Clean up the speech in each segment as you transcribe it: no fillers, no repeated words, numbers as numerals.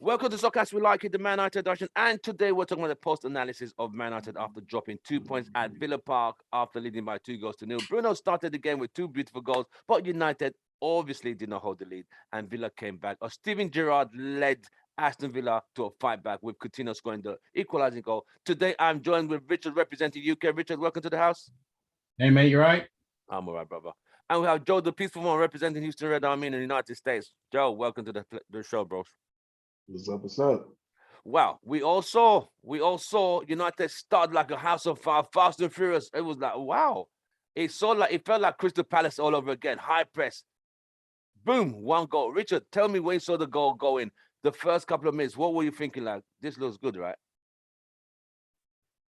Welcome to Soccer We Like It, the Man United edition. And today we're talking about the post-analysis of Man United after dropping 2 points at Villa Park after leading by 2 goals to 0. Bruno started the game with two beautiful goals, but United obviously did not hold the lead, and Villa came back. Steven Gerrard led Aston Villa to a fight back with Coutinho scoring the equalising goal. Today I'm joined with Richard representing UK. Richard, welcome to the house. Hey, mate, you right? I'm all right, brother. And we have Joe, the peaceful one, representing Houston Red Army in the United States. Joe, welcome to the show, bros. What's up? What's up? Wow, we all saw United start like a house of fire, fast and furious. It was like, wow. It felt like Crystal Palace all over again. High press. Boom, one goal. Richard, tell me when you saw the goal go in, the first couple of minutes, what were you thinking? Like, this looks good, right?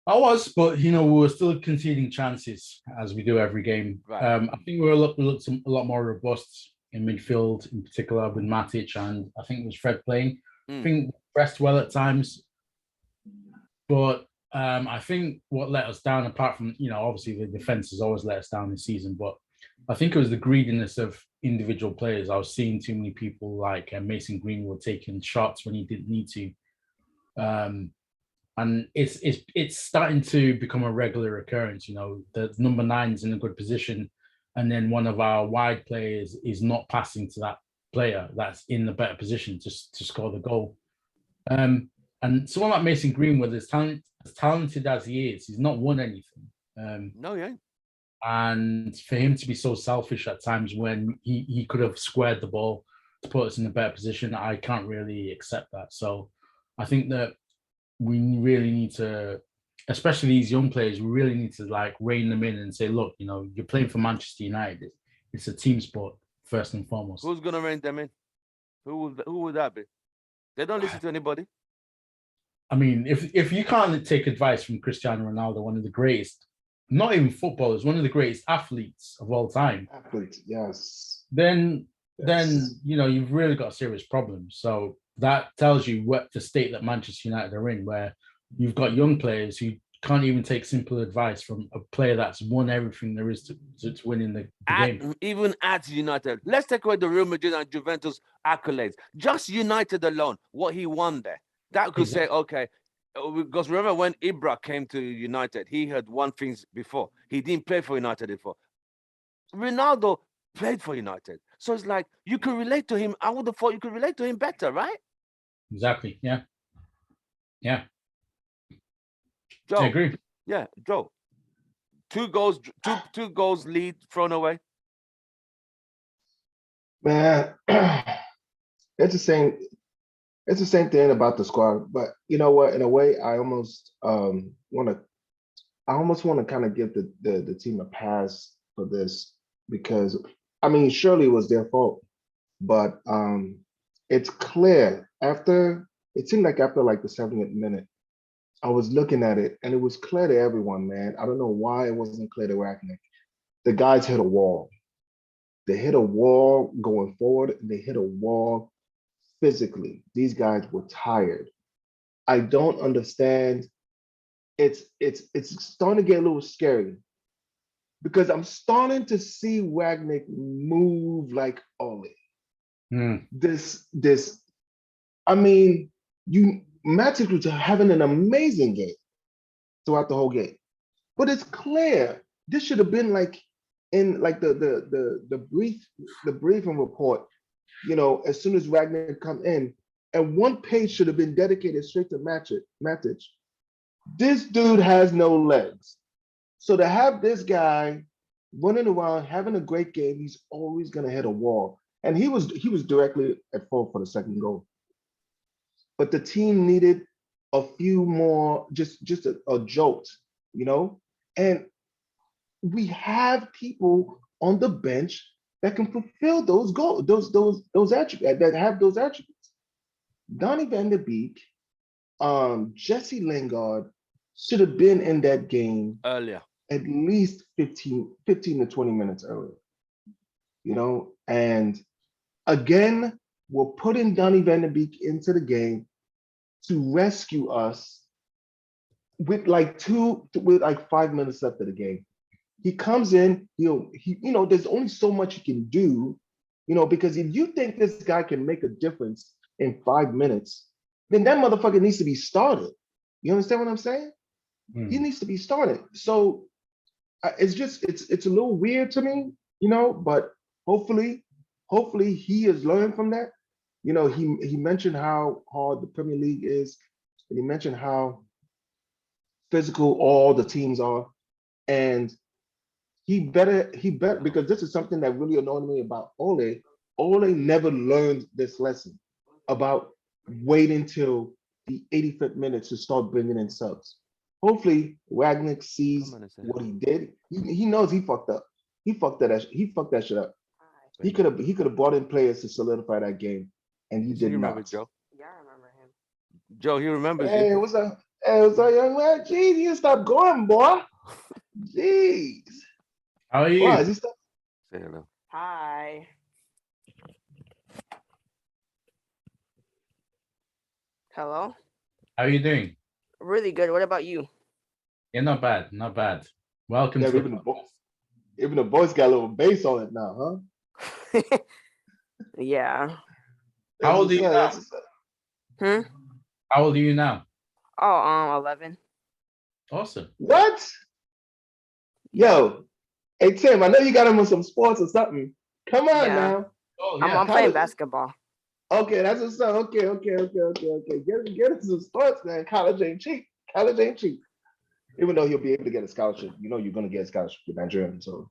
I was, but we were still conceding chances as we do every game. Right. I think we looked a lot more robust in midfield, in particular with Matic, and I think it was Fred playing. I think we pressed well at times, but I think what let us down, apart from obviously the defense has always let us down this season, but I think it was the greediness of individual players. I was seeing too many people like Mason Greenwood taking shots when he didn't need to. And it's starting to become a regular occurrence. The number 9's in a good position, and then one of our wide players is not passing to that player that's in the better position to score the goal. And someone like Mason Greenwood, as talented as he is, he's not won anything. No, yeah. And for him to be so selfish at times when he could have squared the ball to put us in a better position, I can't really accept that. So I think that we really need to, especially these young players, we really need to rein them in and say, look, you're playing for Manchester United. It's a team sport first and foremost. Who's gonna rein them in? Who would that be? They don't listen to anybody. I mean, if you can't take advice from Cristiano Ronaldo, one of the greatest, not even footballers, one of the greatest athletes of all time. Athletes, yes. Then you've really got a serious problem. So that tells you what the state that Manchester United are in, where you've got young players who can't even take simple advice from a player that's won everything there is to win in the game. Even at United, let's take away the Real Madrid and Juventus accolades. Just United alone, what he won there, that could say, okay, because remember when Ibra came to United, he had won things before. He didn't play for United before. Ronaldo played for United. So it's like, you could relate to him. I would have thought you could relate to him better, right? Exactly. Yeah. Joe, I agree. Yeah, Joe. Two goals lead thrown away. Man, it's the same. It's the same thing about the squad. But you know what? In a way, I almost want to kind of give the team a pass for this, because I mean, surely it was their fault, but it's clear it seemed like after the 70th minute, I was looking at it and it was clear to everyone, man. I don't know why it wasn't clear to Ragnick. The guys hit a wall. They hit a wall going forward, and they hit a wall physically. These guys were tired. I don't understand. It's starting to get a little scary, because I'm starting to see Ragnick move like Ole. I mean, Matic was having an amazing game throughout the whole game, but it's clear this should have been in the briefing report. As soon as Ragnick come in, and one page should have been dedicated straight to Matic. This dude has no legs, so to have this guy running around having a great game, he's always gonna hit a wall, and he was directly at fault for the second goal. But the team needed a few more, just a jolt, and we have people on the bench that can fulfill those goals, those attributes, that have those attributes. Donny van de Beek, Jesse Lingard should have been in that game earlier, at least 15 to 20 minutes earlier. And again, we're putting Donny van de Beek into the game to rescue us with 5 minutes left of the game. He comes in, there's only so much he can do, because if you think this guy can make a difference in 5 minutes, then that motherfucker needs to be started. You understand what I'm saying? He Mm. needs to be started. So it's a little weird to me, but hopefully, he has learned from that. He mentioned how hard the Premier League is, and he mentioned how physical all the teams are, and he better because this is something that really annoyed me about Ole. Ole never learned this lesson about waiting till the 85th minute to start bringing in subs. Hopefully, Wagner sees Come on and say what hello. he did. He knows he fucked up. He fucked that shit up. He could have brought in players to solidify that game, and he You did remember not. Joe? Yeah, I remember him. Joe, he remembers you. Hey, what's up? Hey, what's up, young man? Jeez, you stop going, boy. Jeez. How are you? Why is he stop? Say hello. Hi. Hello. How are you doing? Really good. What about you? Yeah, not bad, not bad. Welcome Yeah, to even the voice got a little bass on it now, huh? Yeah. How old are you now? That's what's up. Hmm. How old are you now? Oh, 11. Awesome. What? Yo, hey Tim, I know you got him on some sports or something. Come on Yeah. now. Oh I'm yeah. playing college. basketball. Okay, that's what's up. Okay. Get him some sports, man. College ain't cheap. College ain't cheap. Even though he'll be able to get a scholarship, you're gonna get a scholarship with Nigerian. So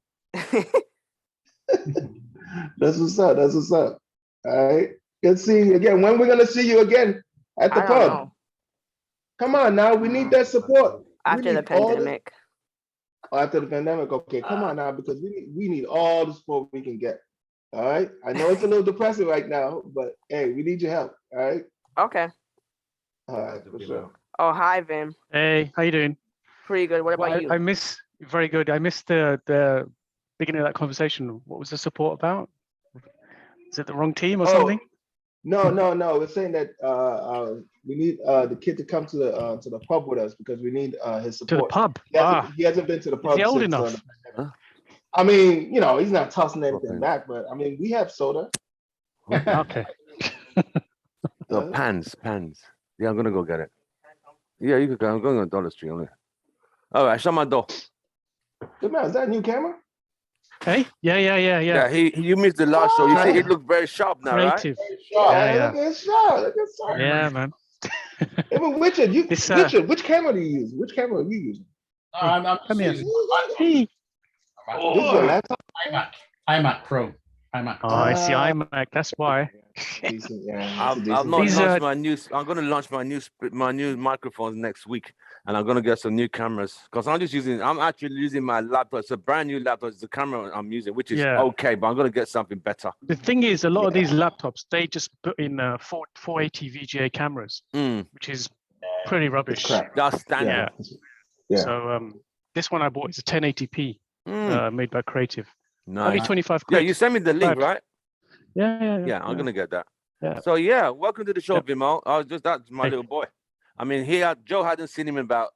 that's what's up. That's what's up. All right. Good seeing you again. When we're gonna see you again at the I don't pub? know. Come on now. We need that support. After the pandemic. After the pandemic. Okay, come on now, because we need all the support we can get. All right. I know it's a little depressing right now, but hey, we need your help. All right. Okay. All right, for sure. Oh, hi, Vim. Hey, how you doing? Pretty good. What about you? I miss very good. I missed the beginning of that conversation. What was the support about? Is it the wrong team or something? No. We're saying that we need the kid to come to the pub with us because we need his To the support. pub. He hasn't been to the Is pub he old since. enough? I mean, he's not tossing anything Okay. back, but I mean, we have soda. Okay. No, pans. Yeah, I'm gonna go get it. Yeah, you could go. I'm going on Dollar Street only. All right, shut my door. Good man, is that a new camera? Hey? Yeah. You missed the last show. You see, Right. it looked very sharp now, right? Creative. Yeah. Look at shot. Look at shot. Yeah, man. Even Richard, This, which camera do you use? Which camera are you using? No, I'm Come here. using Hey. This is your laptop? iMac Pro. iMac Oh, Pro. I see iMac. That's why. Decent, yeah. I've not These, launched my new. I'm gonna launch my new microphones next week, and I'm gonna get some new cameras because I'm actually using my laptop. It's a brand new laptop. It's the camera I'm using, which is Yeah. okay, but I'm gonna get something better. The thing is, a lot of these laptops, they just put in 480 VGA cameras, which is pretty rubbish. crap. That's standard. Yeah. So this one I bought is a 1080p made by Creative. Only Nice. 25 Yeah, quid. you sent me the link, right? Yeah. I'm gonna get that. Yeah. So yeah, welcome to the show, Yep. Vimo. That's my Hey. little boy. I mean, Joe hadn't seen him in about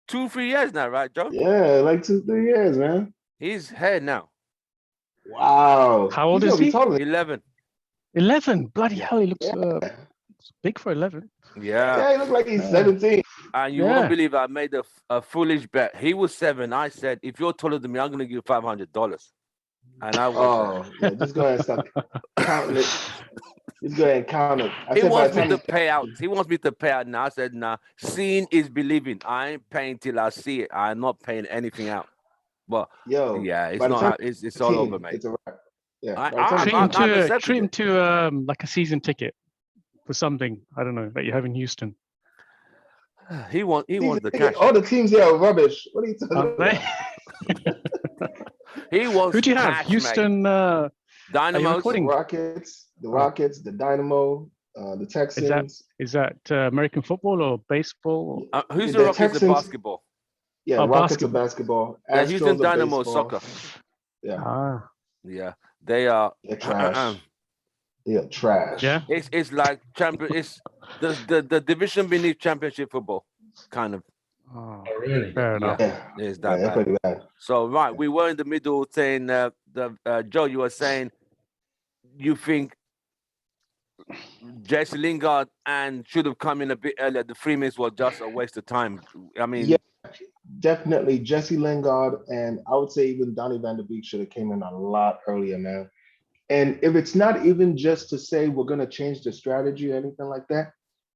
2-3 years now, right, Joe? Yeah, like 2-3 years, man. He's here now. Wow. How old He's is gonna be he? taller than 11. 11. Bloody Yeah. hell, he looks Yeah. big for 11. Yeah. he looks like he's 17. And you won't believe I made a foolish bet. He was 7. I said, if you're taller than me, I'm gonna give you $500. And I was. Just go ahead and start counting it. Just go ahead and count it. He wants me to pay out. He wants me to pay out now. I said, nah, seeing is believing. I ain't paying till I see it. I'm not paying anything out. But yeah, it's not. It's all over, mate. It's a wrap. Yeah. Treat him to like a season ticket for something. I don't know that you have in Houston. He wants the cash. All the teams here are rubbish. What are you talking about? He wants. Who do you have? cash, Houston Dynamos, the Rockets, the Dynamo, the Texans. Is that American football or baseball? Who's The the Rockets Texans- in basketball? Yeah, Rockets are basketball. The Houston Astros are Dynamo baseball. soccer. Yeah. Yeah, they are. They're trash. They're trash. Yeah. It's like champion. It's the division beneath championship football, kind of. Oh, really? fair enough. It's that they're bad. pretty bad. So right, we were in the middle saying Joe, you were saying you think Jesse Lingard and should have come in a bit earlier. The 3 minutes was just a waste of time. I mean, Yeah, definitely Jesse Lingard, and I would say even Donny van de Beek should have came in a lot earlier, man. And if it's not even just to say we're going to change the strategy or anything like that,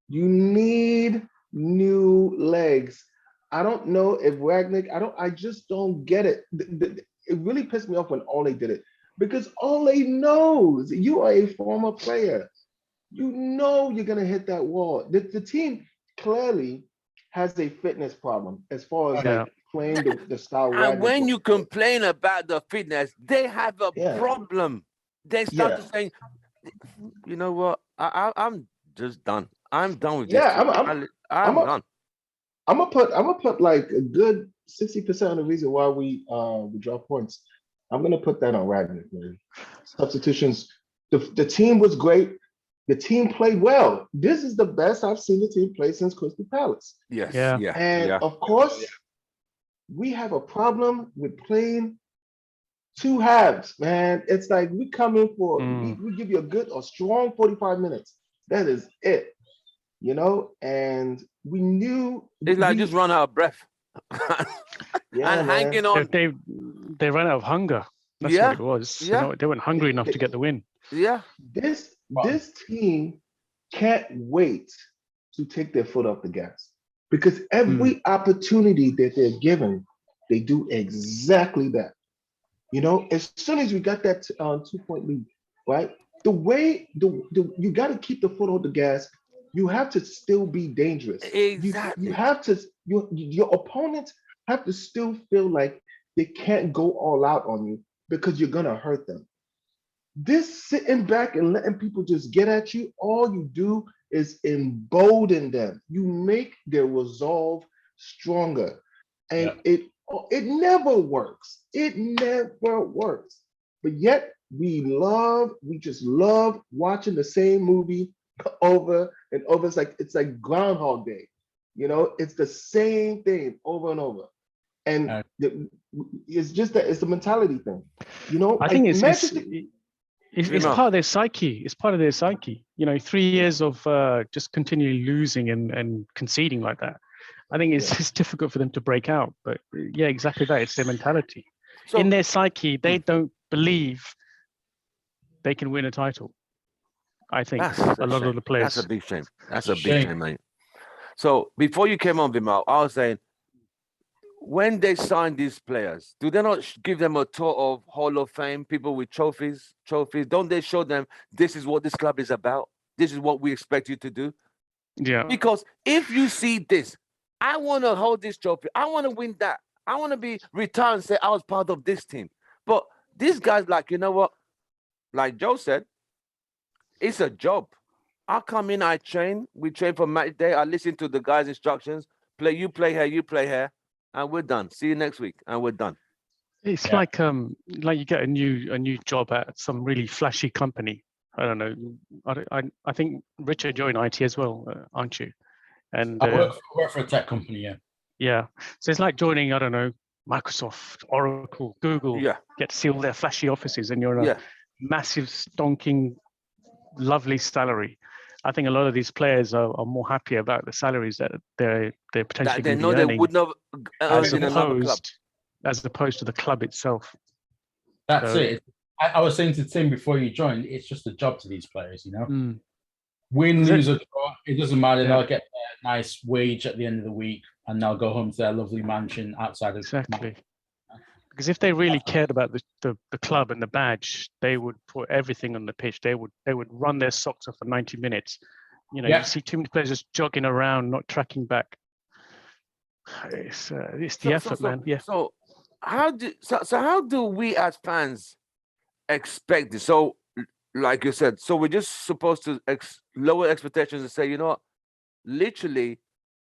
you need new legs. I don't know if Ragnick, I just don't get it. It really pissed me off when Ole did it because Ole knows you are a former player. You know you're going to hit that wall. The team clearly has a fitness problem as far as Yeah. like playing the style and Ragnick when wants you to play. complain about the fitness, they have a Yeah, problem. They start yeah, to say, you know what? I'm just done. I'm done with this yeah. team. I'm I'm a, done. I'm gonna put like a good 60% of the reason why we drop points. I'm gonna put that on Ragnick, man. Substitutions. The team was great. The team played well. This is the best I've seen the team play since Crystal Palace. Yes, Yeah. yeah, And yeah. of course, we have a problem with playing two halves, man. It's like we come in for Mm. we give you a strong 45 minutes. That is it, you know. And we knew It's like just run out of breath yeah, and man. hanging on. They ran out of hunger. That's Yeah, what it was. You yeah, know, they weren't hungry enough to get the win. yeah. This team can't wait to take their foot off the gas because every opportunity that they're given, they do exactly that. You know, as soon as we got that 2 point lead, right? The way the you got to keep the foot on the gas. You have to still be dangerous. You Exactly. have to your opponents have to still feel like they can't go all out on you because you're gonna hurt them. This sitting back and letting people just get at you, all you do is embolden them. You make their resolve stronger. Yeah. And it never works. It never works. But yet we just love watching the same movie over and over. It's like Groundhog Day. You know, it's the same thing over and over. And Uh, it's just that it's the mentality thing. You know, I think it's Remo. part of their psyche. It's part of their psyche. You know, 3 years of just continually losing and conceding like that. I think it's difficult for them to break out. But yeah, exactly that. It's their mentality. So In their psyche, they don't believe they can win a title. I think that's a lot shame. of the players. That's a big shame. That's a big Shame. shame, mate. So before you came on, Vimal, I was saying, when they sign these players, do they not give them a tour of Hall of Fame, people with trophies? Don't they show them this is what this club is about? This is what we expect you to do? Yeah. Because if you see this, I want to hold this trophy. I want to win that. I want to be retired and say I was part of this team. But these guys, like, you know what? Like Joe said, it's a job. I come in, I train. We train for match day. I listen to the guys' instructions. You play here, you play here, and we're done. See you next week, and we're done. It's Yeah. like you get a new job at some really flashy company. I don't know. I think Richard, you're in IT as well, aren't you? And I work for a tech company, yeah. yeah, so it's like joining, I don't know, Microsoft, Oracle, Google. Yeah, Get to see all their flashy offices, and you're in a yeah. massive, stonking, lovely salary. I think a lot of these players are more happy about the salaries that they're potentially That they going to know be they earning would not earn in another club. as opposed to the club itself. That's So- it. I was saying to Tim before you joined, it's just a job to these players, you know. Mm. Win, Is it- lose, or draw, it doesn't matter. Yeah. They'll get a nice wage at the end of the week, and they'll go home to their lovely mansion outside of Exactly. Because if they really cared about the club and the badge, they would put everything on the pitch. They would run their socks off for 90 minutes. You know, Yeah. you see too many players just jogging around, not tracking back. It's the effort, man. Yeah. So how do we as fans expect this? So, like you said, so we're just supposed to lower expectations and say, you know what, literally,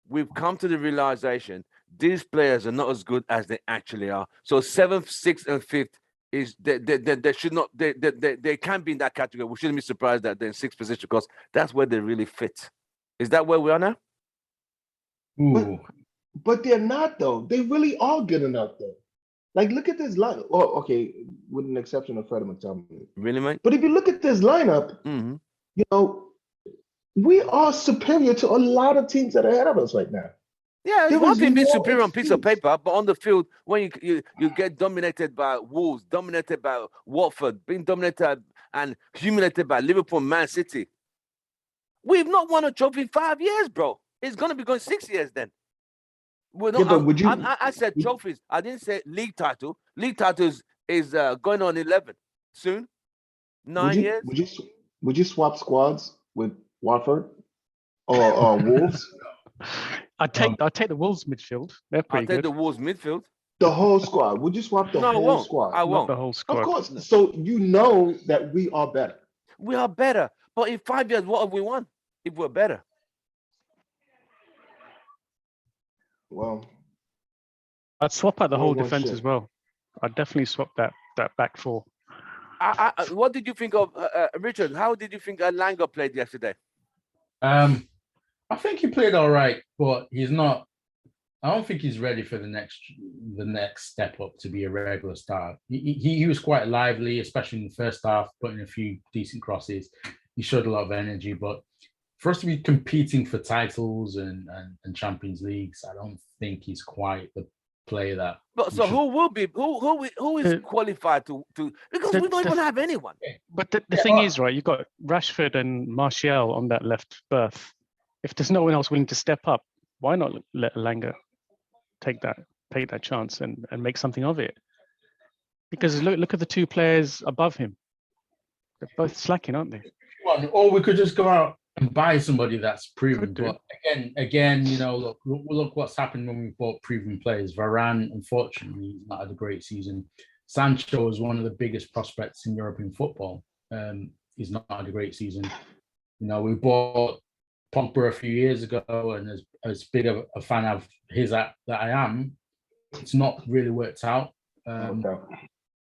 we've come to the realization these players are not as good as they actually are. So 7th, 6th, and 5th is they should not they can be in that category. We shouldn't be surprised that they're in 6th position because that's where they really fit. Is that where we are now? Ooh. But they're not though. They really are good enough though. Like look at this line. Oh, okay, with an exception of Fred McTominay. Really, mate? But if you look at this lineup, Mm-hmm. you know, we are superior to a lot of teams that are ahead of us right now. Yeah, it's There one is thing being no superior on piece of excuse. paper, but on the field, when you get dominated by Wolves, dominated by Watford, being dominated and humiliated by Liverpool, Man City, we've not won a trophy in 5 years, bro. It's gonna be going 6 years then. We're not. Yeah, but would you? I said would- trophies. I didn't say league title. League title is going on 11 soon. Would 9 years. would you swap squads with Watford or Wolves? I'd take the Wolves midfield. They're I'll pretty take good. the Wolves midfield. The whole squad? Would you swap the No, I whole won't. squad? I Not won't. the whole Of squad. course. So you know that we are better. We are better. But in 5 years, what have we won? If we're better. Well, I'd swap out the only whole one defense shit. as well. I'd definitely swap that back four. What did you think of Richard? How did you think Langa played yesterday? I think he played all right, but he's not. I don't think he's ready for the next step up to be a regular star. He was quite lively, especially in the first half, putting a few decent crosses. He showed a lot of energy, but for us to be competing for titles and Champions Leagues, I don't think he's quite the player that. But so who will be who is Uh, qualified to because the- we don't the- even have anyone. But the thing is, right, you've got Rashford and Martial on that left berth. If there's no one else willing to step up, why not let Langa take that chance and make something of it? Because look at the two players above him. They're both slacking, aren't they? Or we could just go out and buy somebody that's proven. Could do. But again, look what's happened when we bought proven players. Varane, unfortunately, he's not had a great season. Sancho is one of the biggest prospects in European football. He's not had a great season. We bought Pogba a few years ago, and as big of a fan of his that I am, it's not really worked out.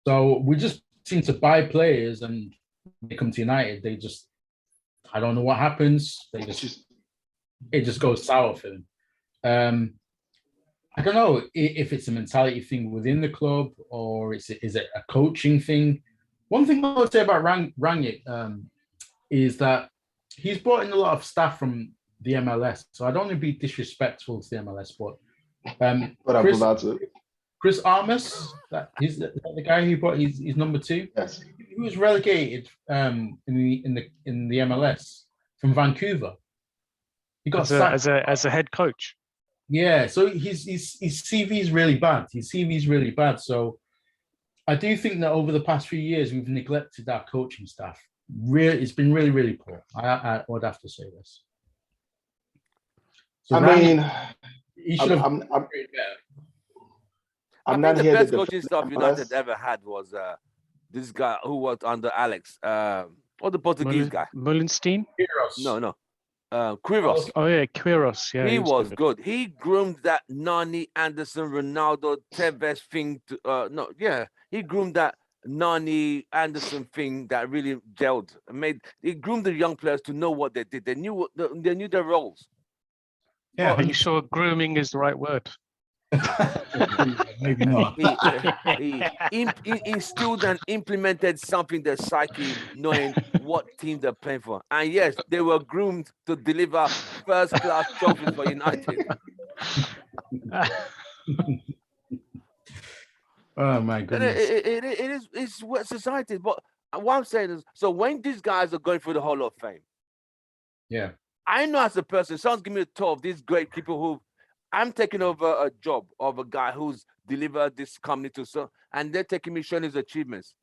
So we just seem to buy players, and they come to United. They just, I don't know what happens. It just goes sour for them. I don't know if it's a mentality thing within the club or is it a coaching thing. One thing I would say about Rangnick is that he's brought in a lot of staff from the MLS. So I don't want to be disrespectful to the MLS, but But I'm about to. Chris Armas, he's the guy who brought his number 2. Yes. He was relegated in the MLS from Vancouver. He got sacked as a head coach. Yeah, so his CV is really bad. His CV is really bad. So I do think that over the past few years we've neglected our coaching staff. It's been really, really poor. I would have to say this. So he should have. I'm I not think here the to best coaching defend staff MLS. United ever had was this guy who worked under Alex. Or the Portuguese guy. Mullenstein? No. Quiros. Oh yeah, Quiros. Yeah, he was good. He groomed that Nani, Anderson, Ronaldo, Tevez thing. He groomed that Nani, Anderson thing that really gelled. He groomed the young players to know what they did. They knew their roles. Yeah, are you sure grooming is the right word? Maybe not. He instilled and implemented something their psyche, knowing what team they're playing for. And yes, they were groomed to deliver first-class trophies for United. Oh my goodness! It's what society is. But what I'm saying is, so when these guys are going through the Hall of Fame, yeah, I know as a person, someone's giving me a tour of these great people who. I'm taking over a job of a guy who's delivered this company to and they're taking me showing his achievements.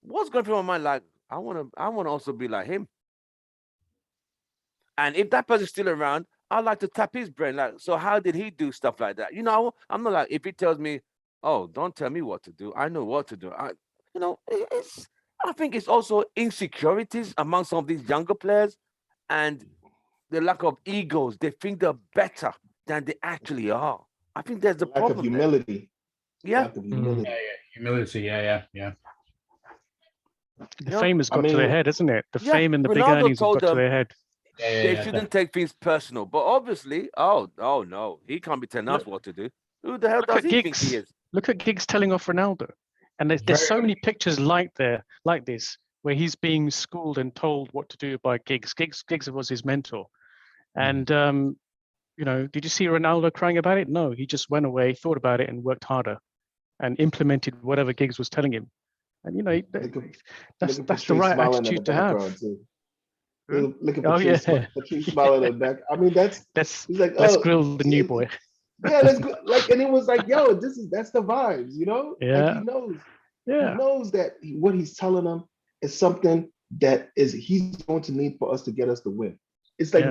What's going through my mind? Like, I want to also be like him. And if that person's still around, I'd like to tap his brain. Like, so how did he do stuff like that? I'm not like, if he tells me, oh, don't tell me what to do. I know what to do. I think it's also insecurities among some of these younger players and the lack of egos. They think they're better than they actually are. I think there's a problem. Lack of humility. Yeah. Lack of humility. Humility. Yeah. The fame has got to their head, isn't it? The fame and the big Ronaldo earnings have told got to them their head. They shouldn't take things personal. But obviously, oh no, he can't be telling us what to do. Who the hell Look does at he think Giggs. he is? Look at Giggs telling off Ronaldo. And there's so many pictures like this where he's being schooled and told what to do by Giggs. Giggs was his mentor. And, did you see Ronaldo crying about it? No, he just went away, thought about it, and worked harder and implemented whatever Giggs was telling him. And, that's the right attitude to have. Look at Oh, Patrice, yeah. Patrice smiling in the back. I mean, Let's he's like, let's oh, grill the new boy. yeah, let's go. Like, and it was like, yo, that's the vibes, Like Yeah. he knows that what he's telling them is something that he's going to need for us to get us to win. It's like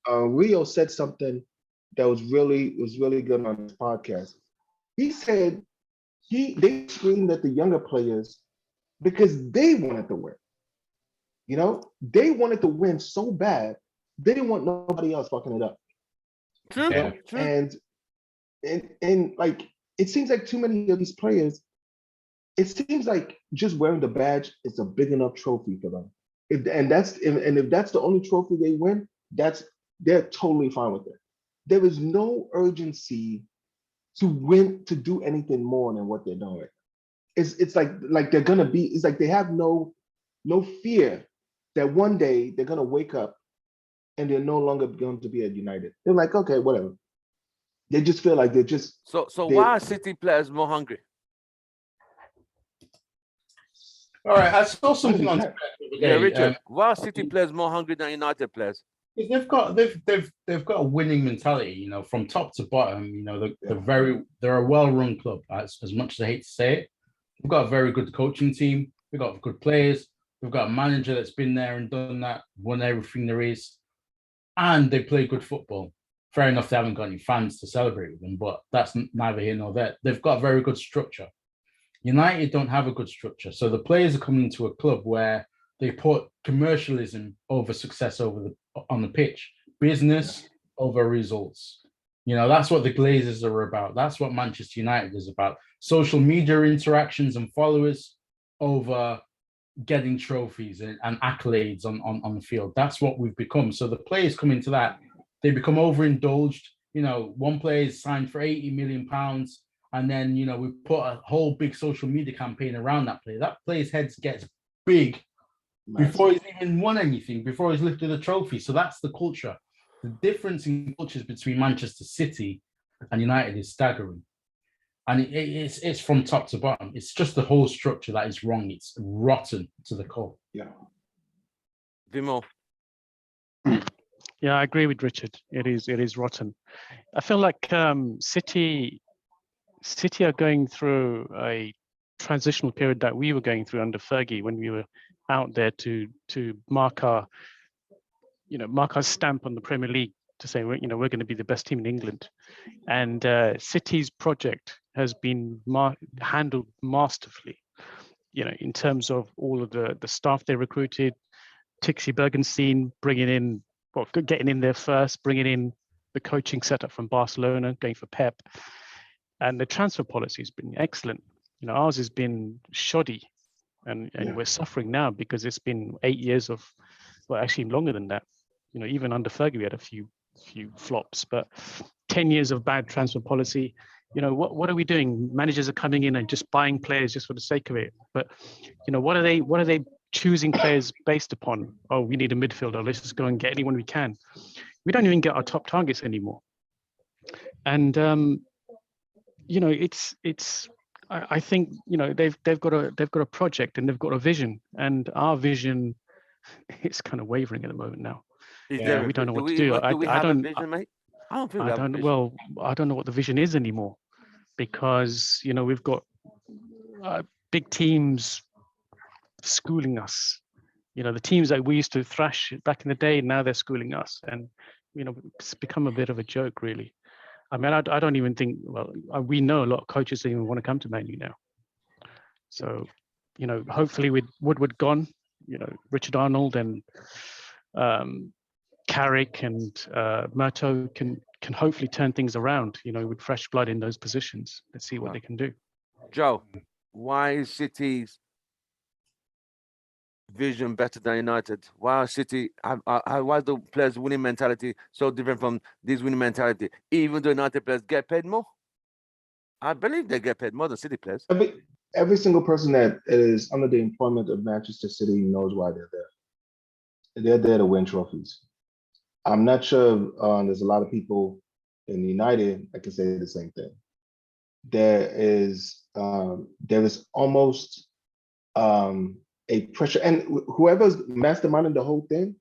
Rio said something that was really good on his podcast. He said they screamed at the younger players because they wanted to win. They wanted to win so bad, they didn't want nobody else fucking it up. True. Yeah. True. And like it seems like too many of these players, it seems like just wearing the badge is a big enough trophy for them. If that's the only trophy they win, they're totally fine with it. There is no urgency to win, to do anything more than what they're doing. It's like they're gonna be. It's like they have no fear that one day they're gonna wake up and they're no longer going to be at United. They're like, okay, whatever. They just feel like they're just. So why are City players more hungry? All right, I saw something on Twitter the other day. Richard. Why are City players more hungry than United players? They've got a winning mentality, from top to bottom. They're a well-run club. As much as I hate to say it, we've got a very good coaching team. We've got good players. We've got a manager that's been there and done that, won everything there is, and they play good football. Fair enough, they haven't got any fans to celebrate with them, but that's neither here nor there. They've got a very good structure. United don't have a good structure, so the players are coming into a club where they put commercialism over success on the pitch, business over results. That's what the Glazers are about. That's what Manchester United is about. Social media interactions and followers over getting trophies and accolades on the field. That's what we've become. So the players come into that, they become overindulged. One player is signed for £80 million, and then we put a whole big social media campaign around that player. That player's head gets big before he's even won anything, before he's lifted a trophy. So that's the culture. The difference in cultures between Manchester City and United is staggering. And it's from top to bottom. It's just the whole structure that is wrong. It's rotten to the core. Yeah. Vimo. Yeah, I agree with Richard. It is rotten. I feel like City are going through a transitional period that we were going through under Fergie when we were out there to mark our stamp on the Premier League, to say we're going to be the best team in England. And City's project has been handled masterfully, in terms of all of the staff they recruited, Tixi Bergenstein getting in there first, bringing in the coaching setup from Barcelona, going for Pep. And the transfer policy has been excellent. Ours has been shoddy, and we're suffering now because it's been 8 years of, well, actually longer than that. Even under Fergie, we had a few flops, but 10 years of bad transfer policy. What are we doing? Managers are coming in and just buying players just for the sake of it. But what are they choosing players based upon? Oh, we need a midfielder. Let's just go and get anyone we can. We don't even get our top targets anymore. And I think they've got a project and they've got a vision, and our vision is kind of wavering at the moment now. We don't know what to do. Do we have a vision, mate? I don't think we have a vision. Well, I don't know what the vision is anymore, because we've got big teams schooling us. The teams that we used to thrash back in the day, now they're schooling us, and it's become a bit of a joke, really. I mean, I don't even think. Well, we know a lot of coaches don't even want to come to Man U now. So, hopefully with Woodward gone, Richard Arnold and Carrick and Murto can hopefully turn things around, with fresh blood in those positions. Let's see what they can do. Joe, why is City's vision better than United? Why are City? Why is the players' winning mentality so different from this winning mentality? Even though United players get paid more, I believe they get paid more than City players. I mean, every single person that is under the employment of Manchester City knows why they're there. They're there to win trophies. I'm not sure there's a lot of people in United that can say the same thing. There is almost a pressure, and whoever's masterminding the whole thing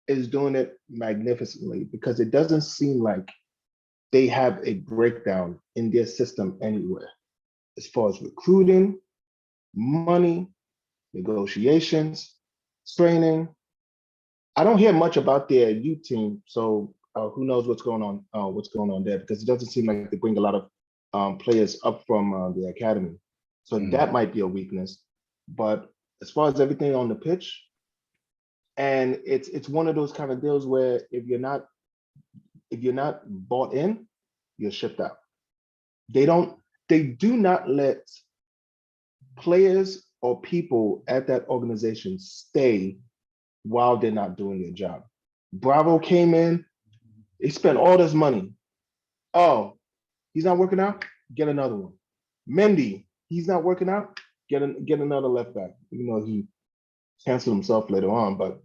is doing it magnificently because it doesn't seem like they have a breakdown in their system anywhere as far as recruiting, money, negotiations, training. I don't hear much about their youth team, so who knows what's going on? What's going on there? Because it doesn't seem like they bring a lot of players up from the academy, so that might be a weakness. But as far as everything on the pitch, and it's one of those kind of deals where if you're not bought in, you're shipped out. They do not let players or people at that organization stay while they're not doing their job. Bravo came in, he spent all this money. Oh, he's not working out? Get another one. Mendy, he's not working out? Get another left back. Even though he canceled himself later on, but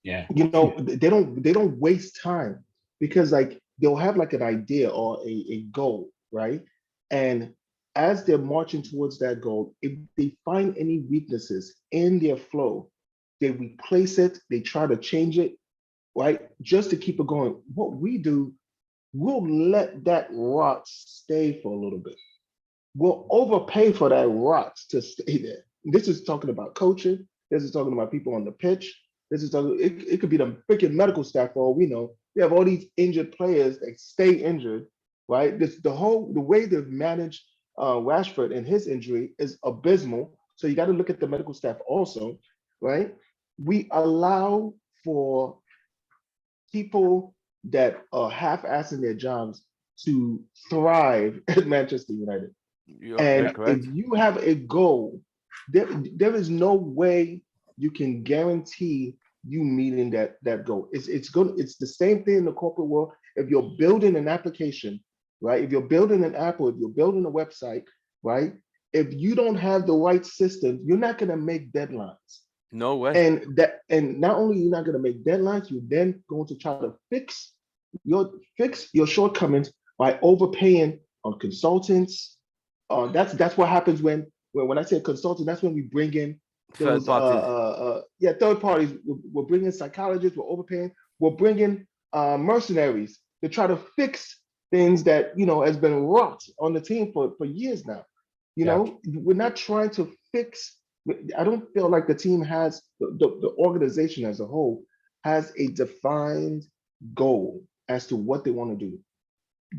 yeah, they don't waste time because like they'll have like an idea or a goal, right? And as they're marching towards that goal, if they find any weaknesses in their flow, they replace it, they try to change it, right? Just to keep it going. What we do, we'll let that rot stay for a little bit. We'll overpay for that rot to stay there. This is talking about coaching. This is talking about people on the pitch. This is talking, it could be the freaking medical staff for all we know. We have all these injured players that stay injured, right? The way they've managed Rashford and his injury is abysmal. So you got to look at the medical staff also, right? We allow for people that are half-assing their jobs to thrive at Manchester United. You're And correct. if you have a goal, there is no way you can guarantee you meeting that goal. It's the same thing in the corporate world. If you're building an application, right? If you're building an app or if you're building a website, right? If you don't have the right system, you're not going to make deadlines. No way. And not only you're not going to make deadlines, you're then going to try to fix your shortcomings by overpaying on consultants. That's what happens when I say consultant. That's when we bring in those third parties. We're bringing psychologists. We're overpaying. We're bringing mercenaries to try to fix things that has been rot on the team for years now. We're not trying to fix. I don't feel like the team has the organization as a whole has a defined goal as to what they want to do.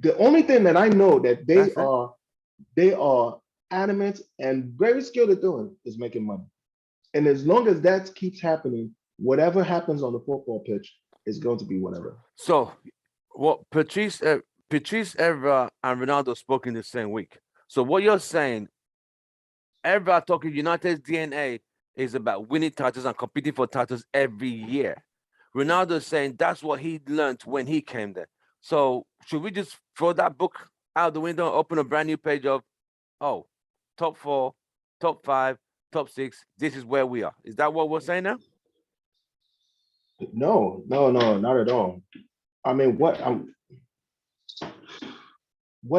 The only thing that I know that they are adamant and very skilled at doing is making money. And as long as that keeps happening, whatever happens on the football pitch is going to be whatever. So, what Patrice Evra and Ronaldo spoke in the same week. So what you're saying, Evra talking United's DNA is about winning titles and competing for titles every year. Ronaldo saying that's what he learned when he came there. So should we just throw that book out the window and open a brand new page of, top 4, top 5, top 6, this is where we are? Is that what we're saying now? No, not at all. I mean, what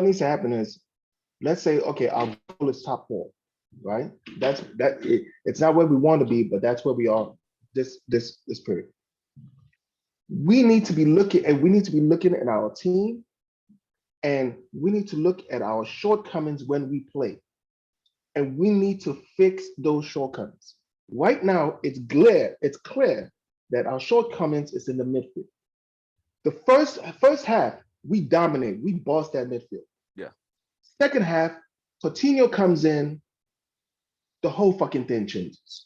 needs to happen is, let's say, okay, our goal is top 4, right? It's not where we want to be, but that's where we are this period. We need to be looking at our team, and we need to look at our shortcomings when we play. And we need to fix those shortcomings. Right now, it's clear that our shortcomings is in the midfield. The first half, we dominate, we boss that midfield. Yeah. Second half, Coutinho comes in, the whole fucking thing changes,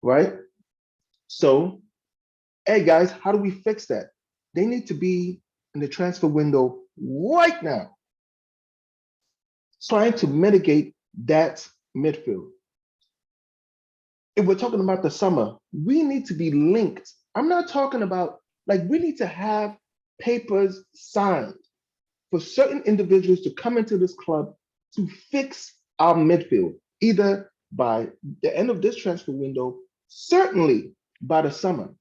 right? So, hey guys, how do we fix that? They need to be in the transfer window right now, trying to mitigate that midfield. If we're talking about the summer, we need to be linked. I'm not talking about, we need to have papers signed for certain individuals to come into this club to fix our midfield. either by the end of this transfer window, certainly by the summer.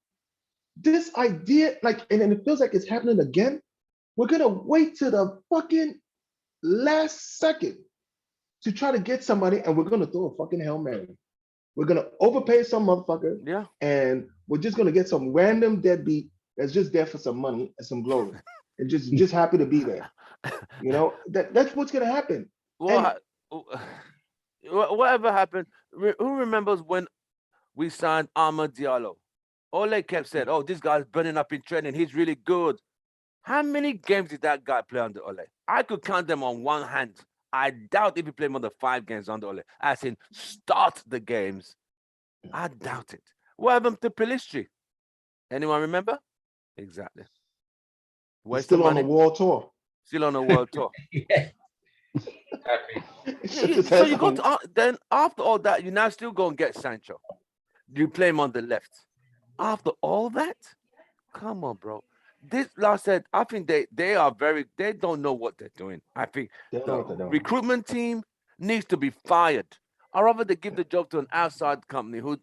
This idea, like, and it feels like it's happening again. We're gonna wait to the fucking last second to try to get somebody, and we're gonna throw a fucking Hail Mary. We're gonna overpay some motherfucker, Yeah. and we're just gonna get some random deadbeat that's just there for some money and some glory, and just happy to be there. You know, that's what's gonna happen. Well, whatever happened? Who remembers when we signed Amad Diallo? Ole kept saying, "Oh, this guy's burning up in training. He's really good." How many games did that guy play under Ole? I could count them on one hand. I doubt if he played more than 5 games under Ole. As in, start the games. I doubt it. What happened to Pelistri? Anyone remember? Exactly. He's Waste still of on the money. world tour. Still on a world tour. Yeah. Exactly. So you got to, then after all that, you now still go and get Sancho. You play him on the left. After all that, come on, bro. This last said, I think they are they don't know what they're doing. I think They don't know what the they're doing. recruitment team needs to be fired. I'd rather they give the job to an outside company who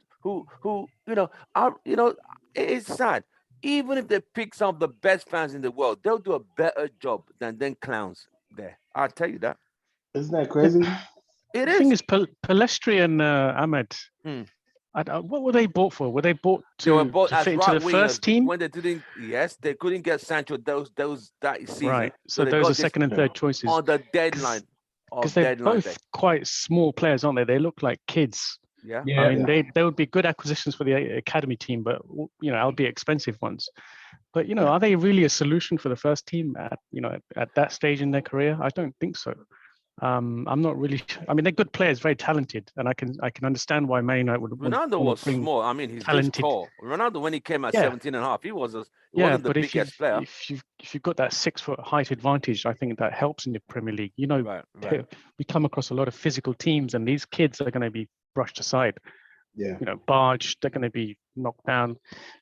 it's sad. Even if they pick some of the best fans in the world, they'll do a better job than them clowns there. I'll tell you that. Isn't that crazy? It The thing is. is, Palestri and Ahmed, Hmm. what were they bought for? Were they bought They were to, both to as fit into right the first wingers team? when they didn't. Yes, they couldn't get Sancho that season. Right. So they those got are this second and Yeah. third choices. on the deadline Because of they're deadline both day. quite small players, aren't they? They look like kids. Yeah. Yeah. I mean, they would be good acquisitions for the academy team, but albeit expensive ones. But Yeah. are they really a solution for the first team at that stage in their career? I don't think so. I'm not really. I mean, they're good players, very talented, and I can understand why Man United would Ronaldo want was to bring small. I mean, he's this talented. tall. Ronaldo, when he came at Yeah. 17 and a half, he wasn't Yeah, the but if biggest player. you've got that 6-foot height advantage, I think that helps in the Premier League. Right. We come across a lot of physical teams, and these kids are going to be brushed aside. Yeah. Barged. They're going to be knocked down.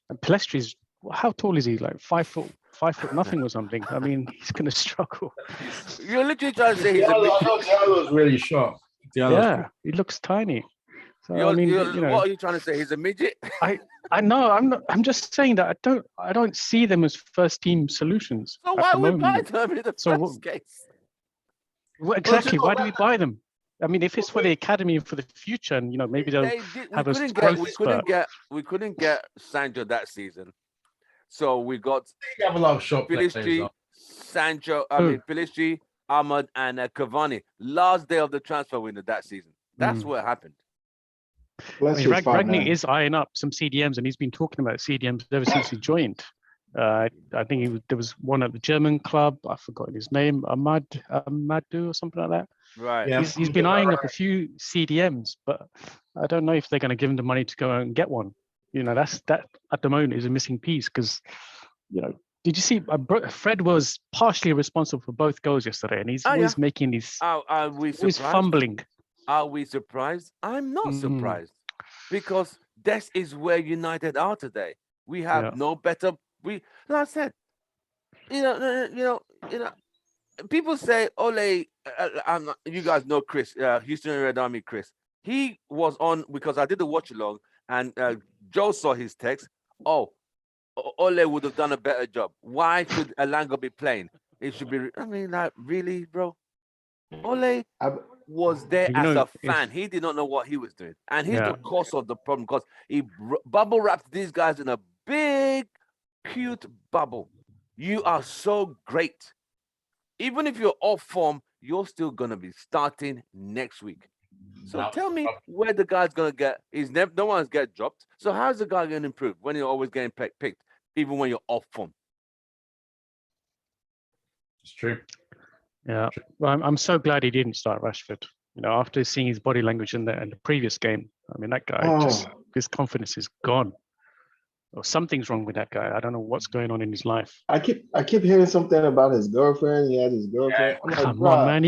And Palestri's, how tall is he? Like 5 foot nothing or something. I mean, he's going to struggle. You're literally trying to say he's a midget. Diallo's really short. Yeah, he looks tiny. So I mean, What are you trying to say? He's a midget? I know. I'm not. I'm just saying that I don't see them as first team solutions So at why the we buy moment. them in the So first case? Exactly. Why do we buy them? I mean, if it's for the academy and for the future, and maybe they'll have a growth spurt. We couldn't get Sancho that season, so we got They have a lot of short players. Pelistri, Sancho. I Who? mean Pelistri, Ahmad, and Cavani. Last day of the transfer window that season. That's what happened. I mean, Ragnick is eyeing up some CDMs, and he's been talking about CDMs ever since he joined. I think there was one at the German club. I forgot his name, Ahmadu or something like that. Right. Yeah. He's been eyeing up a few CDMs, but I don't know if they're going to give him the money to go and get one. That at the moment is a missing piece because, did you see Fred was partially responsible for both goals yesterday, and he's always making these. Are we surprised? Always fumbling. Are we surprised? I'm not surprised because this is where United are today. We have no better. Like I said, people say Ole. You guys know Chris, Houston Red Army Chris. He was on because I did the watch along, and Joe saw his text. Oh, Ole would have done a better job. Why should Alanga be playing? It should be. I mean, like really, bro. Ole was there as a fan. He did not know what he was doing, and he's the cause of the problem because he bubble wrapped these guys in a big, cute bubble. You are so great. Even if you're off form, you're still gonna be starting next week. So tell me where the guy's gonna get. No one's get dropped. So how's the guy gonna improve when you're always getting picked, even when you're off form? It's true. Yeah, well, I'm so glad he didn't start Rashford. After seeing his body language in the previous game, I mean, that guy his confidence is gone. Or something's wrong with that guy. I don't know what's going on in his life. I keep hearing something about his girlfriend. He has his girlfriend. Yeah, come on, man.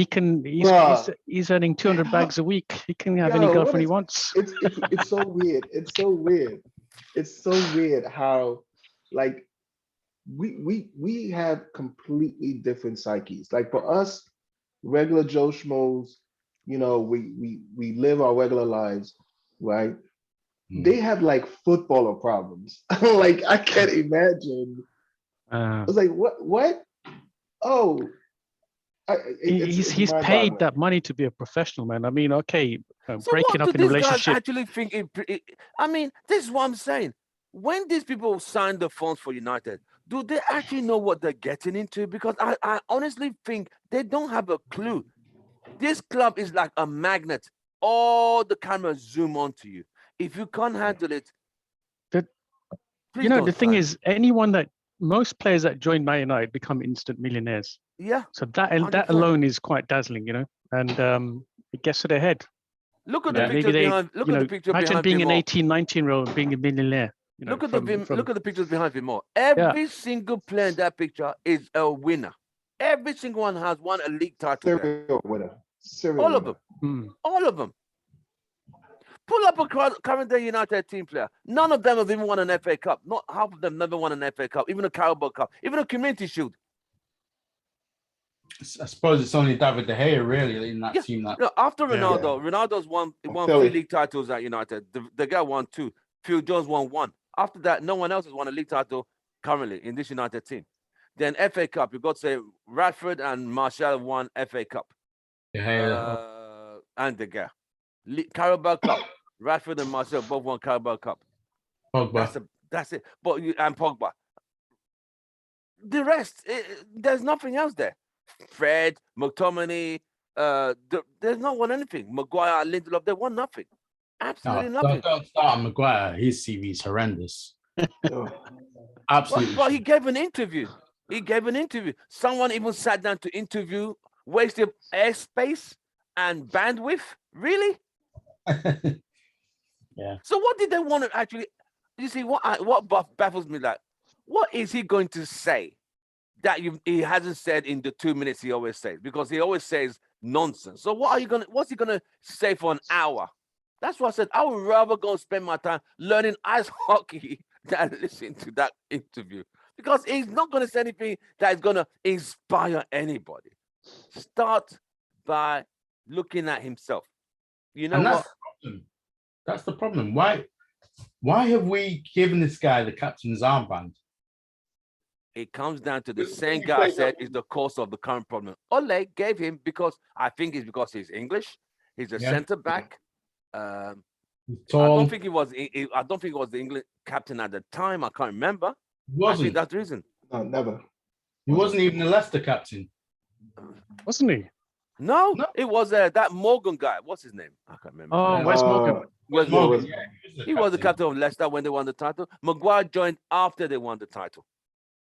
He's earning 200 bags a week. He can have any girlfriend he wants. It's so weird. It's so weird. It's so weird how like we have completely different psyches. Like for us, regular Joe Schmoes, we live our regular lives, right? Mm. They have like footballer problems. Like I can't imagine. I was like, what? Oh, it's He's paid mind-boggling. that money to be a professional, man. I mean, okay, So breaking what do up in a these guys relationship. actually think? I mean, this is what I'm saying. When these people sign the funds for United, do they actually know what they're getting into? Because I honestly think they don't have a clue. This club is like a magnet. All the cameras zoom onto you. If you can't handle it, The- please You know, don't the thing sign. is, most players that join Man United become instant millionaires. Yeah, So that 100%. alone is quite dazzling, and it gets to their head. Look at You the know, maybe pictures they, behind. Look at the picture imagine behind being an Vimo. 18, 19-year-old being a millionaire. Look at from look at the pictures behind Vimo. yeah. Every single player in that picture is a winner. Every single one has won a league title there. Serial winner. Serial All of winner. them. Mm. All of them. Pull up a current day United team player. None of them have even won an FA Cup. Not half of them never won an FA Cup, even a Carabao Cup, even a Community Shield. I suppose it's only David De Gea really in that team. That After Yeah. Ronaldo, Ronaldo's won Philly. 3 league titles at United. The guy won 2. Phil Jones won 1. After that, no one else has won a league title currently in this United team. Then FA Cup, you got to say Radford and Martial won FA Cup. De Gea. And the guy. Carabao Cup. Radford and Martial both won Carabao Cup. Pogba. That's it. But and Pogba. The rest, there's nothing else there. Fred, McTominay, there's not won anything. Maguire, Lindelof, they won nothing. Absolutely nothing. Don't start on Maguire. His CV is horrendous. Oh, Absolutely. But he gave an interview. Someone even sat down to interview, wasted airspace and bandwidth. Really? Yeah. So what did they want to actually? You see, what baffles me, like, what is he going to say that he hasn't said in the 2 minutes he always says? Because he always says nonsense. So what's he gonna say for an hour? That's what I said. I would rather go spend my time learning ice hockey than listen to that interview. Because he's not gonna say anything that is gonna inspire anybody. Start by looking at himself. You know And what? That's the problem. Why have we given this guy the captain's armband? It comes down to the same guy I said is the cause of the current problem. Ole gave him because I think it's because he's English. He's a center back. I don't think he was. I don't think he was the English captain at the time. I can't remember. I think that's the reason. no, never. He wasn't even the Leicester captain. Wasn't he? No, it was that Morgan guy. What's his name? I can't remember. Oh, Wes Morgan. Wes yeah, Morgan. Wes- He was the captain of Leicester when they won the title. Maguire joined after they won the title.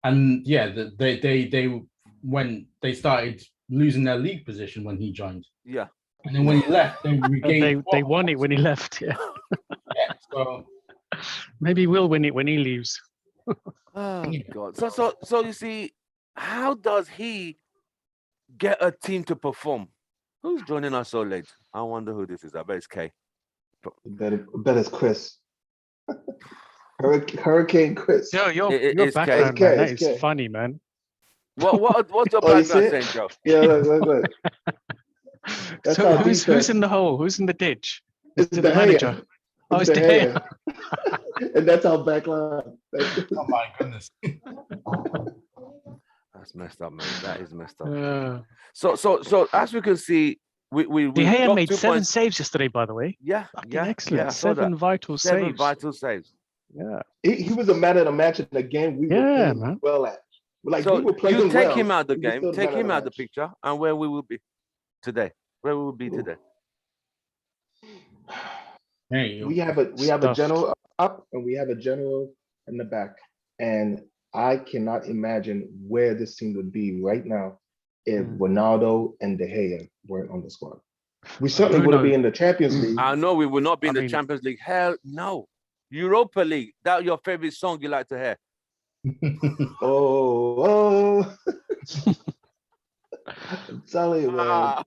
And yeah, they started losing their league position when he joined. Yeah. And then when he left, they regained. They won it when he left. Yeah. So Maybe we'll win it when he leaves. Oh God. So you see, how does he get a team to perform? Who's joining us so late? I wonder who this is. I bet it's K. Bet it's Chris. Hurricane Chris. Yo, your it's background, K. man, that It's is K. funny, man. What's your Oh, you background see it? saying, Joe? Yeah, look. That's So our who's defense. in the hole? Who's in the ditch? Is It's it De the Gea. manager? Oh, it's De De Gea. Gea. And that's our back line. oh my goodness. That's messed up, man. That is messed up. Uh, So as we can see, we De Gea got made 2 7 points. saves yesterday, by the way. Yeah, Fucking excellent. I saw that. 7 vital 7 saves. vital saves. Yeah. He was a man of the match in the game we were Yeah, playing man. well at. Like So we were playing you take well. him out of the he was game, still the take man him out of the match. picture, and where we will be today. Where we will be today. Hey, We have a Stuffed. general up and we have a general in the back. And I cannot imagine where this team would be right now if Ronaldo and De Gea weren't on the squad. We certainly Bruno. wouldn't be in the Champions League. I know we will not be in I the mean- Champions League. Hell no. Europa League. That your favorite song you like to hear. Oh. I'm telling you, man. Ah.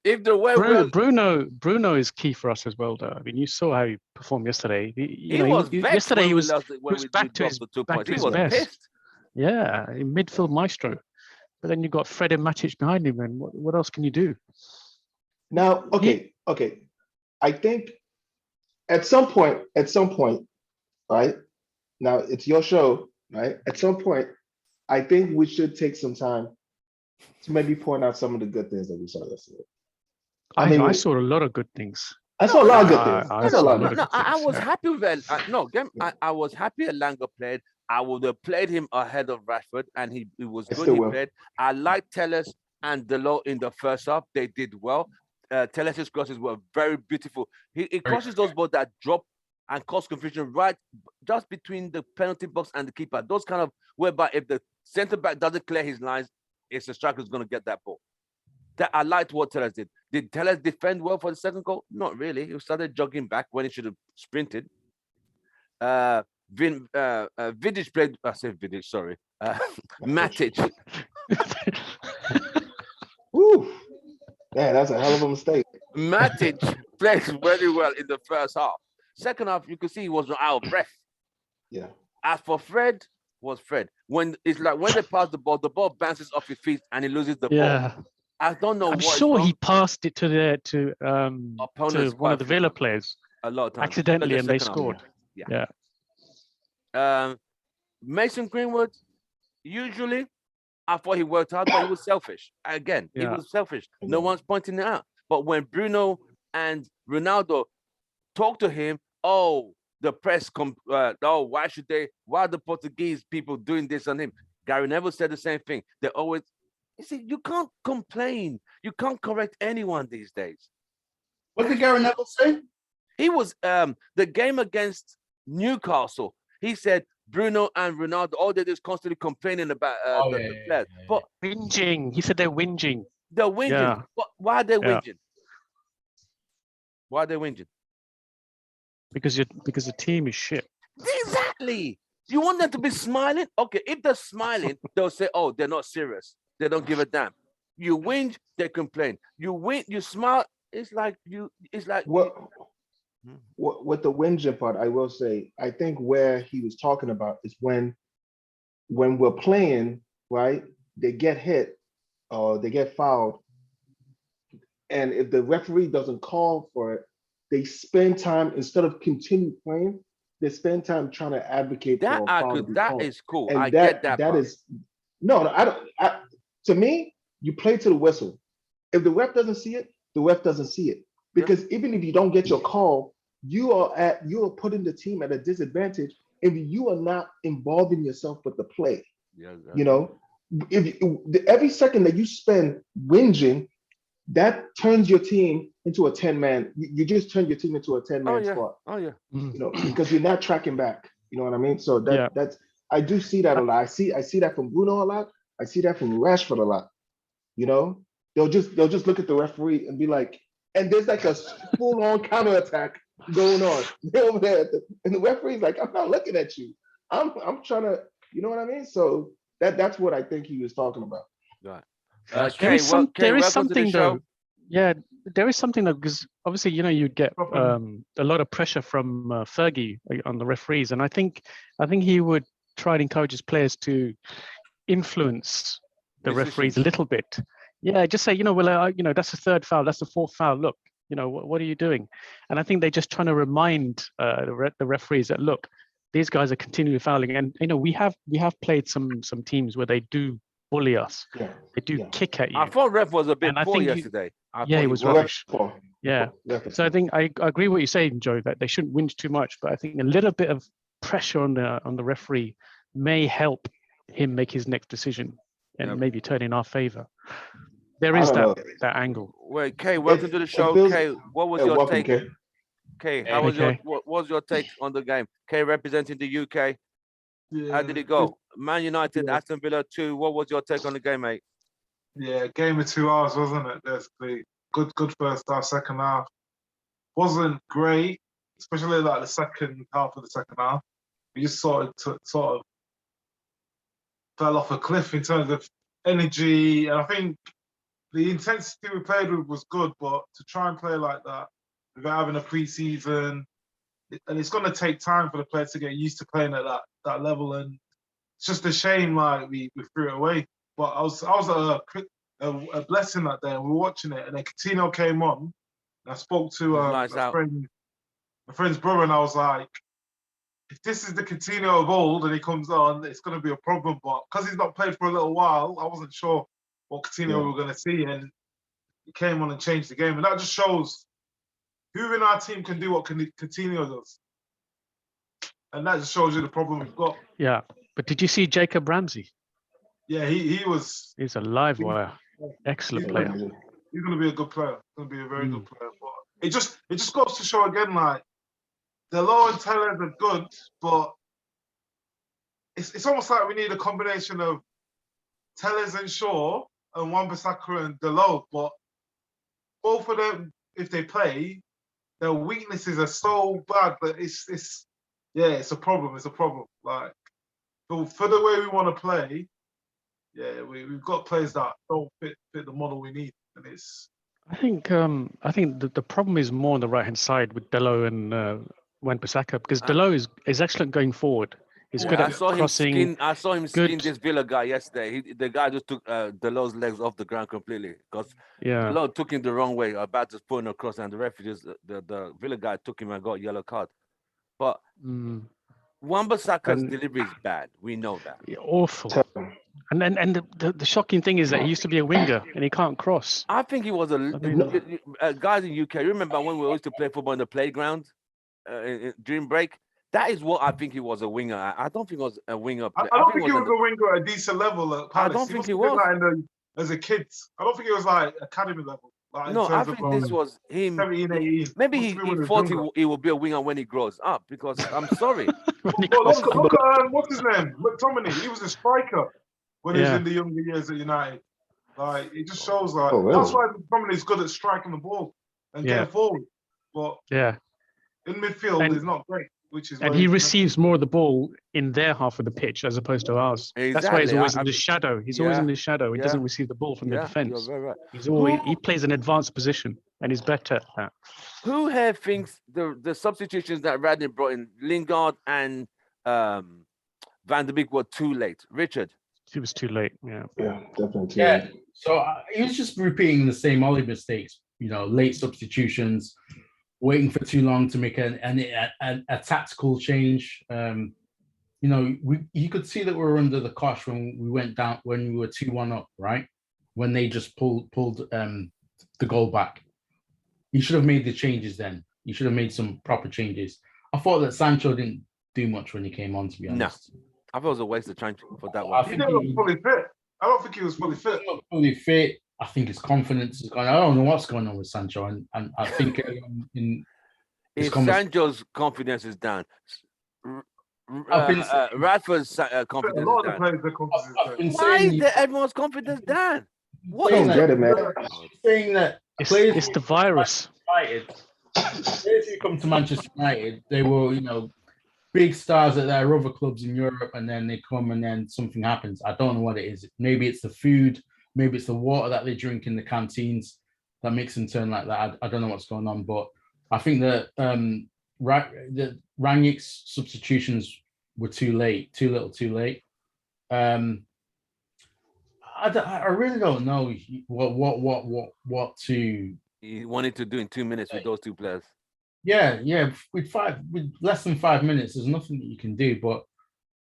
If the way Bruno is key for us as well, though. I mean, you saw how he performed yesterday. he was vexed yesterday. when He we was lost it, when was we back to dropped his the 2 back points. to He his was best. pissed. Yeah, in midfield maestro. But then you got Fred and Matic behind him, and what else can you do? Now, okay. I think at some point, right? Now it's your show, right? At some point, I think we should take some time to maybe point out some of the good things that we saw yesterday. I saw a lot of good things. I saw a lot of good I- things. I I saw a saw lot a of lot good of No, things. good I was yeah. happy with I was happy Elanga played. I would have played him ahead of Rashford, and he was I good. still He will. played. I like Telles and Delo in the first half. They did well. Telles' crosses were very beautiful. He crosses those balls that drop and cause confusion right just between the penalty box and the keeper. Those kind of whereby if the centre back doesn't clear his lines, it's the striker who's going to get that ball. That I liked what Telles did. Did Telles defend well for the second goal? Not really. He started jogging back when he should have sprinted. Vidic played. I said Vidic. Sorry, Matic. Woo. Man, that's a hell of a mistake. Matic played very well in the first half. Second half, you could see he was out of breath. Yeah. As for Fred, was Fred. When it's like when they pass the ball bounces off his feet and he loses the ball. Yeah. I don't know I'm what sure is he wrong. passed it to Opponents one of the quite a few Villa times. players A lot of times. accidentally, and they Second half, scored. yeah. Yeah. Mason Greenwood, usually I thought he worked hard, but he was selfish. Again, he Yeah. was selfish. No Yeah. one's pointing it out. But when Bruno and Ronaldo talk to him, oh, the press, why are the Portuguese people doing this on him? Gary Neville said the same thing. They always, you see, you can't complain. You can't correct anyone these days. What did Gary Neville say? He was the game against Newcastle. He said Bruno and Ronaldo, all they do is constantly complaining about the players. But Whinging. He said they're whinging. they're whinging. Yeah. But why are they Yeah. whinging? Why are they whinging? Because the team is shit. Exactly. You want them to be smiling? Okay, if they're smiling, they'll say, oh, they're not serious. They don't give a damn. You whinge, they complain. You whinge, you smile. It's like What with the whinging part, I will say, I think where he was talking about is when we're playing, right? They get hit or they get fouled, and if the referee doesn't call for it, they spend time instead of continue playing. They spend time trying to advocate that. for a foul to be That called. is cool. And I get that. That part. is no, I don't. To me, you play to the whistle. If the ref doesn't see it, the ref doesn't see it. Because even if you don't get your call, you are putting the team at a disadvantage if you are not involving yourself with the play. Yeah, You know, every second that you spend whinging, that turns your team into a 10-man. You just turn your team into a 10-man squad. Oh yeah. You know, because you're not tracking back. You know what I mean? So Yeah. that's I do see that a lot. I see that from Bruno a lot. I see that from Rashford a lot. You know, they'll just look at the referee and be like, and there's like a full-on counterattack going on. They're over there, and the referee's like, I'm not looking at you. I'm trying to, you know what I mean? So that's what I think he was talking about. Right. There is something though. Show. Yeah, there is something though, because obviously, you know, you'd get a lot of pressure from Fergie on the referees, and I think he would try and encourage his players to influence the referees a little bit. Yeah, just say, you know, well, you know, that's the third foul, that's the fourth foul. Look, you know, what are you doing? And I think they're just trying to remind the referees that, look, these guys are continually fouling, and you know, we have played some teams where they do bully us. Yeah. They do kick at you. I thought ref was a bit And I poor think yesterday. he was rubbish. Yeah. Definitely. So I think I agree what you're saying, Joe, that they shouldn't whinge too much, but I think a little bit of pressure on the referee may help him make his next decision and maybe turn in our favor. There is that angle. Wait, Kay, welcome to the show. Kay, what was your take? Kay, how was what was your take on the game? Kay representing the UK. Yeah. How did it go? Man United, Aston Villa 2. What was your take on the game, mate? Yeah, game of 2 hours, wasn't it? Basically, good first half. Second half wasn't great, especially like the second half of the second half. We just sort of fell off a cliff in terms of energy, and I think the intensity we played with was good, but to try and play like that without having a pre-season, and it's going to take time for the players to get used to playing at that level, and it's just a shame like we threw it away. But I was at a blessing that day. And we were watching it, and then Coutinho came on. And I spoke to Lights out. a friend's brother, and I was like, if this is the Coutinho of old and he comes on, it's going to be a problem. But because he's not played for a little while, I wasn't sure what Coutinho we were going to see. And he came on and changed the game. And that just shows who in our team can do what Coutinho does. And that just shows you the problem we've got. Yeah, but did you see Jacob Ramsey? Yeah, he was. He's a live wire. Excellent player. He's going to be a good player. He's going to be a very good player. But it just goes to show again, like, the low and Tellers are good, but it's almost like we need a combination of Tellers and Shaw and Wan-Bissaka and Delo. But both of them, if they play, their weaknesses are so bad that it's a problem. It's a problem. Like, for the way we want to play, we've got players that don't fit the model we need, and it's. I think the problem is more on the right hand side with Delo and Wan-Bissaka, because Delo is excellent going forward. He's good at crossing. I saw him skin this Villa guy yesterday. The guy just took Delo's legs off the ground completely because Delo took him the wrong way, about to put him across, and the referees, the Villa guy took him and got a yellow card. But Wan-Bissaka's delivery is bad. We know that. Yeah, awful. And the shocking thing is that he used to be a winger and he can't cross. I think he was guys in UK. Remember when we used to play football in the playground during break? That is what I think he was, a winger. I don't think he was a winger. I don't think he was a winger at a decent level at Palace. I don't think he was. As a kid. I don't think he was like academy level. Like, no, I think this was him. 17, 18. Maybe he thought he will be a winger when he grows up, because I'm sorry. Look at what's his name? McTominay. He was a striker when he was in the younger years at United. Like, it just shows like that's why McTominay is good at striking the ball and getting forward. But in midfield, he's not great. And he receives more of the ball in their half of the pitch as opposed to ours. Exactly. That's why he's always in the shadow. He's always in the shadow. He doesn't receive the ball from the defense. You're very right. He plays an advanced position, and he's better at that. Who here thinks the substitutions that Radley brought in, Lingard and Van der Beek, were too late? Richard? He was too late. Yeah, definitely too late. So he was just repeating the same Ollie mistakes. Late substitutions, waiting for too long to make a tactical change. You could see that we were under the cosh when we went down, when we were 2-1 up, right? When they just pulled the goal back. He should have made the changes then. He should have made some proper changes. I thought that Sancho didn't do much when he came on, to be honest. No, I thought it was a waste of time for that one. He didn't look fully fit. I don't think he was fully fit. Not fully fit. I think his confidence is going. I don't know what's going on with Sancho, and I think if Sancho's confidence is down, Radford's confidence is down. Why is everyone's confidence down? What is get it, man? Saying that it's the virus. If you come to Manchester United, they were big stars at their other clubs in Europe, and then they come and then something happens. I don't know what it is. Maybe it's the food. Maybe it's the water that they drink in the canteens that makes them turn like that. I don't know what's going on, but I think that Rangnick's substitutions were too late, too little, too late. I really don't know what to. He wanted to do in 2 minutes with those two players. Yeah, with less than 5 minutes, there's nothing that you can do. But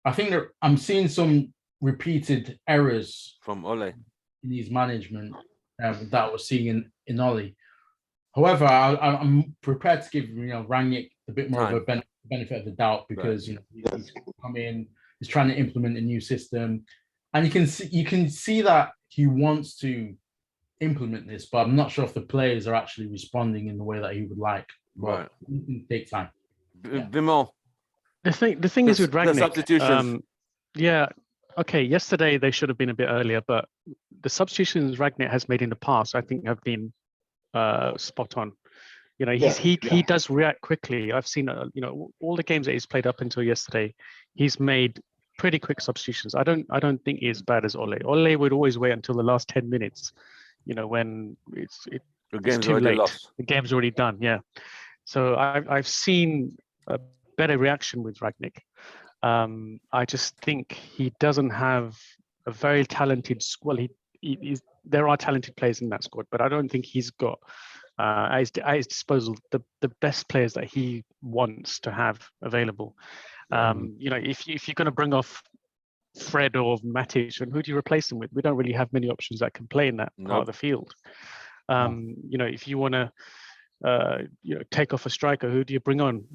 I think that I'm seeing some repeated errors from Ole in his management that we're seeing in Ole. However, I'm prepared to give Rangnick a bit more of a benefit of the doubt, because he's come in, he's trying to implement a new system, and you can see that he wants to implement this, but I'm not sure if the players are actually responding in the way that he would like. Right, it can take time. Vimo. The thing is with Rangnick, the substitutions. Okay, yesterday they should have been a bit earlier, but the substitutions Rangnick has made in the past, I think, have been spot on. He does react quickly. I've seen all the games that he's played up until yesterday, he's made pretty quick substitutions. I don't think he's as bad as Ole. Ole would always wait until the last 10 minutes, when it's too late. Lost. The game's already done. Yeah, so I've seen a better reaction with Rangnick. I just think he doesn't have a very talented. Well, there are talented players in that squad, but I don't think he's got at his disposal the best players that he wants to have available. If you're going to bring off Fred or Matic, and who do you replace them with? We don't really have many options that can play in that part of the field. If you want to take off a striker, who do you bring on?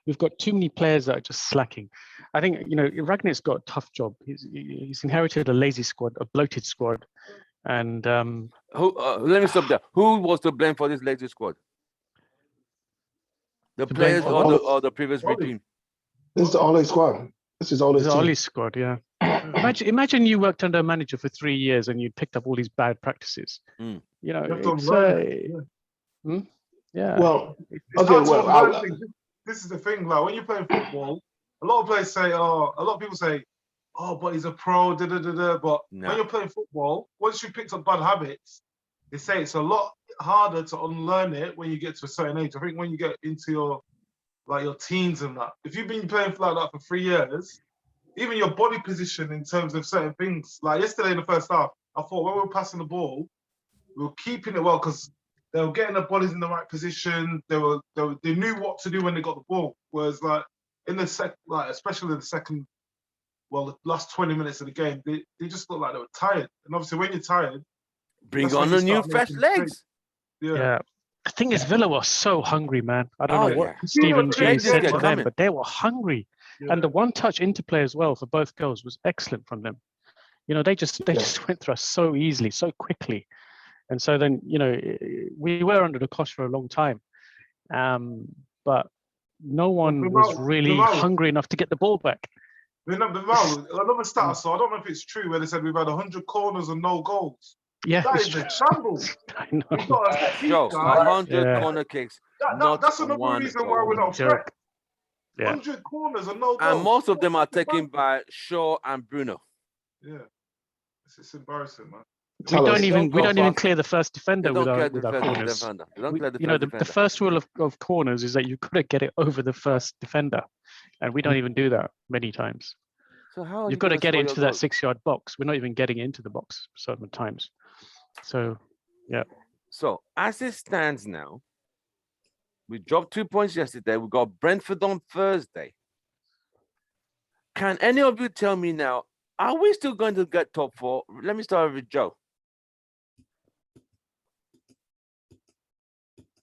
We've got too many players that are just slacking. I think Ragnik's got a tough job. He's inherited a lazy squad, a bloated squad, and let me stop there. Who was to blame for this lazy squad? The players or the previous regime? This is the Ole squad. This is Ole's team. Ole's squad, yeah. Imagine you worked under a manager for 3 years and you picked up all these bad practices. Yeah. Well, this is the thing. Like when you're playing football, a lot of players say, a lot of people say, but he's a pro, But when you're playing football, once you picked up bad habits, they say it's a lot harder to unlearn it when you get to a certain age. I think when you get into your teens and that, if you've been playing like that for 3 years, even your body position in terms of certain things, like yesterday in the first half, I thought when we were passing the ball, we were keeping it well because they were getting their bodies in the right position. They knew what to do when they got the ball. Whereas like in the especially the second, the last 20 minutes of the game, they just looked like they were tired. And obviously when you're tired, bring on the new fresh legs. Yeah. The thing is, Villa was so hungry, man. I don't know what Yeah. Stephen G Changes said get to them, coming. but they were hungry. Yeah. And the one-touch interplay as well for both goals was excellent from them. They just went through us so easily, so quickly. And so then, we were under the cosh for a long time. But no one was really hungry enough to get the ball back. Another stat I saw, I don't know if it's true, where they said we've had 100 corners and no goals. Yeah, That is a shambles. I know. We've got a set piece, Joe, guys. 100 corner kicks. That's another reason why we're not Joke. fresh. Yeah. 100 corners and no goals. And most of them are taken by Shaw and Bruno. Yeah. It's embarrassing, man. We don't even fast. clear the first defender with our corners. They don't clear the first defender. The first rule of corners is that you've got to get it over the first defender, and we don't even do that many times. So how you've got to get it into that 6-yard box. We're not even getting into the box certain times. So, yeah. So as it stands now, we dropped 2 points yesterday. We got Brentford on Thursday. Can any of you tell me now, are we still going to get top 4? Let me start with Joe.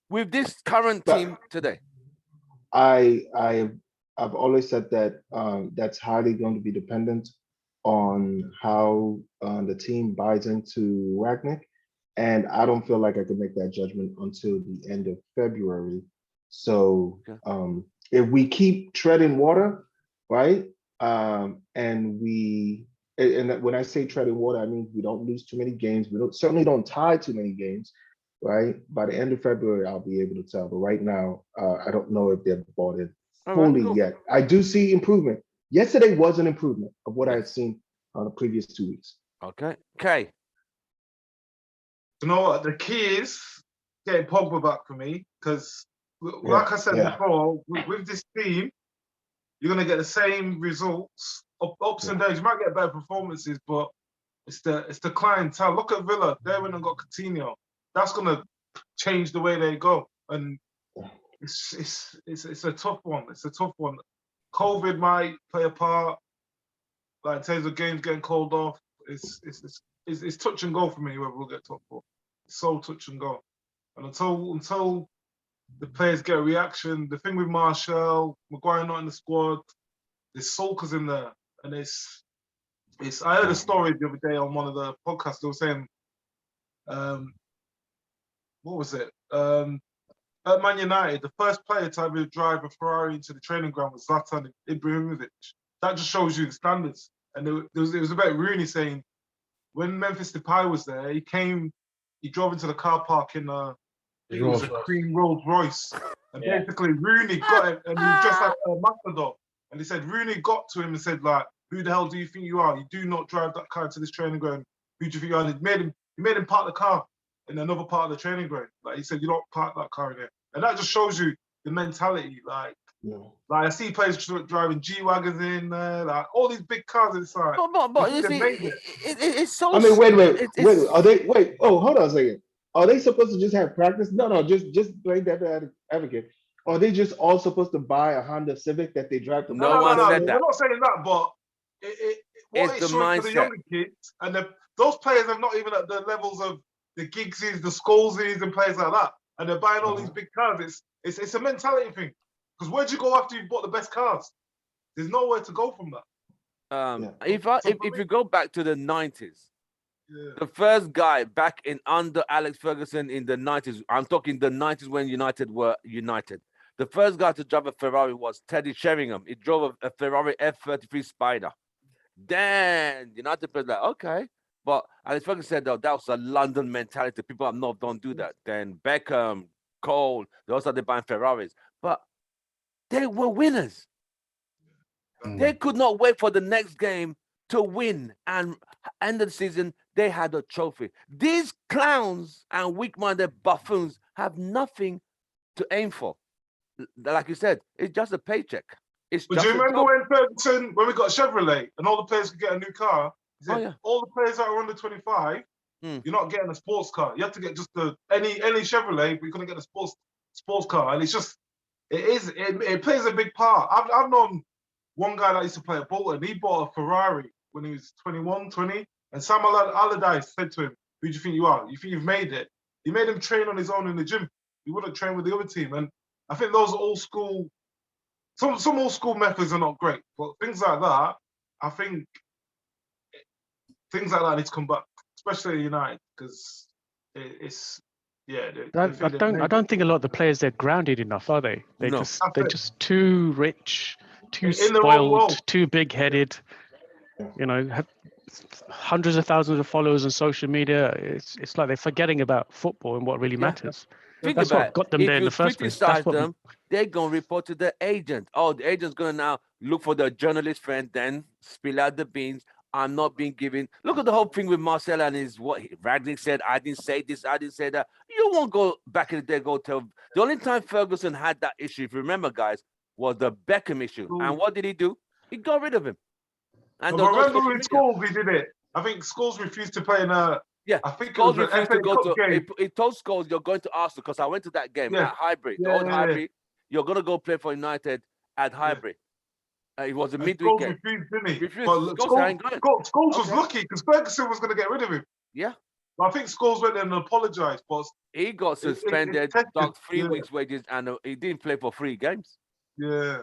With this current team today. I've always said that that's highly going to be dependent on how the team buys into Ragnik. And I don't feel like I can make that judgment until the end of February. So if we keep treading water, right? And when I say treading water, I mean we don't lose too many games. We certainly don't tie too many games, right? By the end of February, I'll be able to tell. But right now, I don't know if they're bought in fully yet. I do see improvement. Yesterday was an improvement of what I had seen on the previous 2 weeks. Okay. You know what? The key is getting Pogba back for me because, like I said before, with this team, you're going to get the same results, ups and downs. You might get better performances, but it's the clientele. Look at Villa. They went and got Coutinho. That's going to change the way they go. And it's a tough one. It's a tough one. COVID might play a part, like in terms of games getting called off. It's touch and go for me whether we'll get top 4. It's so touch and go. And until the players get a reaction, the thing with Martial, Maguire not in the squad, there's sulkers in there. And I heard a story the other day on one of the podcasts. They were saying, what was it? At Man United, the first player to ever drive a Ferrari into the training ground was Zlatan Ibrahimovic. That just shows you the standards. And it was about Rooney saying, when Memphis Depay was there, he drove into the car park in it was a cream Rolls Royce. And basically Rooney got him and he was dressed like a matador. And he said Rooney got to him and said, like, who the hell do you think you are? You do not drive that car to this training ground. Who do you think you are? And he made him park the car in another part of the training ground. Like he said, you don't park that car in there. And that just shows you the mentality. Like No. Like I see players driving G wagons in there, like all these big cars inside. But you They see, made it. it's so. I mean, wait. It's, Are they? Wait. Oh, hold on a second. Are they supposed to just have practice? No. Just play that advocate. Are they just all supposed to buy a Honda Civic that they drive to? No No, one said We're that. not saying that, but what It's it's the showing for the mindset. younger kids, and those players are not even at the levels of the Giggsies, the Scholesies, and players like that, and they're buying all these big cars. It's a mentality thing. Because where'd you go after you've bought the best cars? There's nowhere to go from that. If you go back to the 90s, Yeah. the first guy back in under Alex Ferguson in the 90s, I'm talking the 90s when United were United. The first guy to drive a Ferrari was Teddy Sheringham. He drove a Ferrari F33 Spider. Then United players like, okay. But Alex Ferguson said, that was a London mentality. People don't do that. Then Beckham, Cole, they also started buying Ferraris. But they were winners. They could not wait for the next game to win. And end of the season, they had a trophy. These clowns and weak-minded buffoons have nothing to aim for. Like you said, it's just a paycheck. It's But just do you a remember job. when Ferguson, when we got Chevrolet and all the players could get a new car? He said, yeah. all the players that are under 25, you're not getting a sports car. You have to get just any Chevrolet, but you couldn't get a sports car. And it's just, it plays a big part. I've known one guy that used to play at Bolton. He bought a Ferrari when he was 21, 20. And Sam Allardyce said to him, who do you think you are? You think you've made it? He made him train on his own in the gym. He wouldn't train with the other team. And I think those old school, some old school methods are not great. But things like that, I think things like that need to come back, especially at United, because it's yeah. I don't think a lot of the players they're grounded enough, are they? They're No. just too rich, too In the wrong world. spoiled, too big-headed. You know, have hundreds of thousands of followers on social media. It's like they're forgetting about football and what really matters. Think That's about what it. got them If there in you the first place. criticize That's what them, they're going to report to the agent. Oh, the agent's going to now look for the journalist friend, then spill out the beans. I'm not being given. Look at the whole thing with Marcel and his what Ragnick said. I didn't say this. I didn't say that. You won't go back in the day. Go tell. The only time Ferguson had that issue, if you remember, guys, was the Beckham issue. And what did he do? He got rid of him. And But remember in Scholes we did it. I think Scholes refused to play in a. Yeah, I think Scholes it was refused an to go FA to. Cup game. He told Scholes, "You're going to Arsenal," because I went to that game at Highbury, the old Highbury. You're going to go play for United at Highbury. It was a midweek Scholes game. refused, didn't he? Refused. But Scholes was lucky because Ferguson was going to get rid of him. Yeah. But I think Scholes went there and apologised. But he got suspended, docked 3 weeks' wages, and he didn't play for 3 games. Yeah.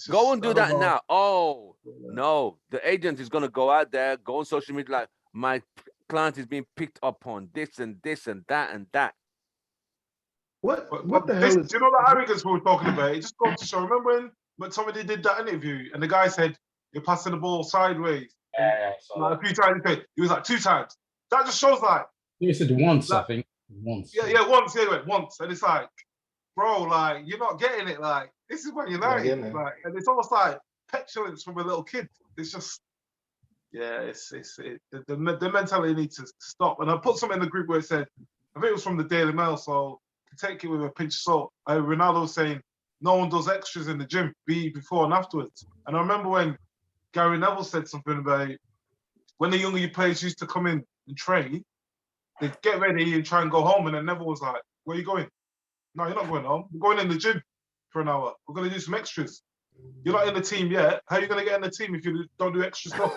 Go and do that now. Oh, no. The agent is going to go out there, go on social media like, my client is being picked up on this and this and that and that. What the hell is... Do you know that arrogance we were talking about? It just goes to show. Remember when somebody did that interview and the guy said, you're passing the ball sideways? Yeah. Like a few times. He was like 2 times. That just shows like... You said once, I think. Once. Yeah, once. Yeah, he went once. And it's like, bro, like, you're not getting it. Like, this is when you're United. Like, and it's almost like petulance from a little kid. It's just... Yeah, the mentality needs to stop. And I put something in the group where it said, I think it was from the Daily Mail, so take it with a pinch of salt. Ronaldo was saying, no one does extras in the gym, before and afterwards. And I remember when Gary Neville said something about when the younger players used to come in and train, they'd get ready and try and go home. And then Neville was like, where are you going? No, you're not going home. We're going in the gym for an hour. We're going to do some extras. You're not in the team yet. How are you going to get in the team if you don't do extra stuff?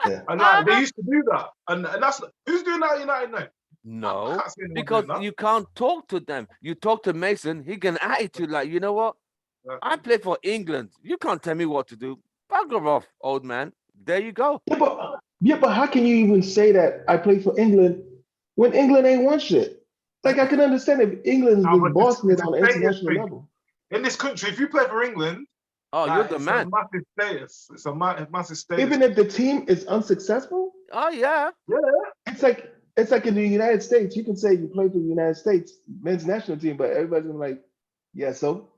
Yeah. And like, they used to do that. And that's who's doing that at United now? No, because you can't talk to them. You talk to Mason, he can attitude like, you know what? I play for England. You can't tell me what to do. Bugger off, old man. There you go. Yeah, but how can you even say that I play for England when England ain't won shit? Like, I can understand if England's been bossing it on an international level. In this country, if you play for England, you're the man. It's a massive status. It's a massive status. Even if the team is unsuccessful? Oh, yeah. Yeah. It's like in the United States, you can say you play for the United States men's national team, but everybody's like, yeah, so?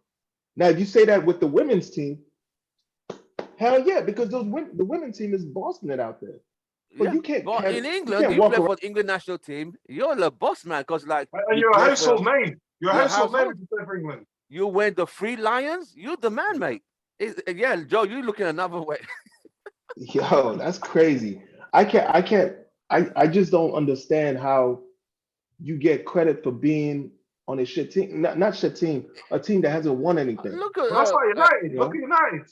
Now, if you say that with the women's team, hell yeah, because the women's team is bossing it out there. But yeah. you can't. But in England, you play for the England national team, you're the boss man, because like. And you're a household name. You're a household name if you play for England. You went the Free Lions. You're the man, mate. Yeah, Joe, you're looking another way. Yo, that's crazy. I just don't understand how you get credit for being on a shit team, not shit team, a team that hasn't won anything. Look at Well, that's like United. you Look at United.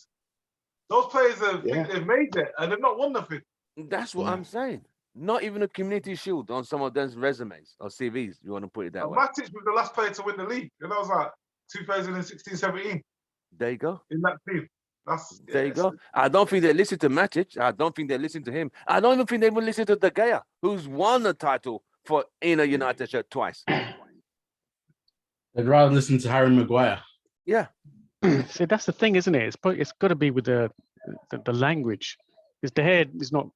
Those players have Yeah. think they've made it and they've not won nothing. that's what Yeah. I'm saying. Not even a community shield on some of those resumes or CVs. You want to put it that And way. Matic was the last player to win the league, and that was like 2016-17 There you go. in that team. That's There you go. I don't think they listen to Matic. I don't think they listen to him. I don't even think they will listen to De Gea, who's won a title for in a United shirt twice. I'd rather listen to Harry Maguire. Yeah. See, that's the thing, isn't it? It's got to be with the language, because De Gea is not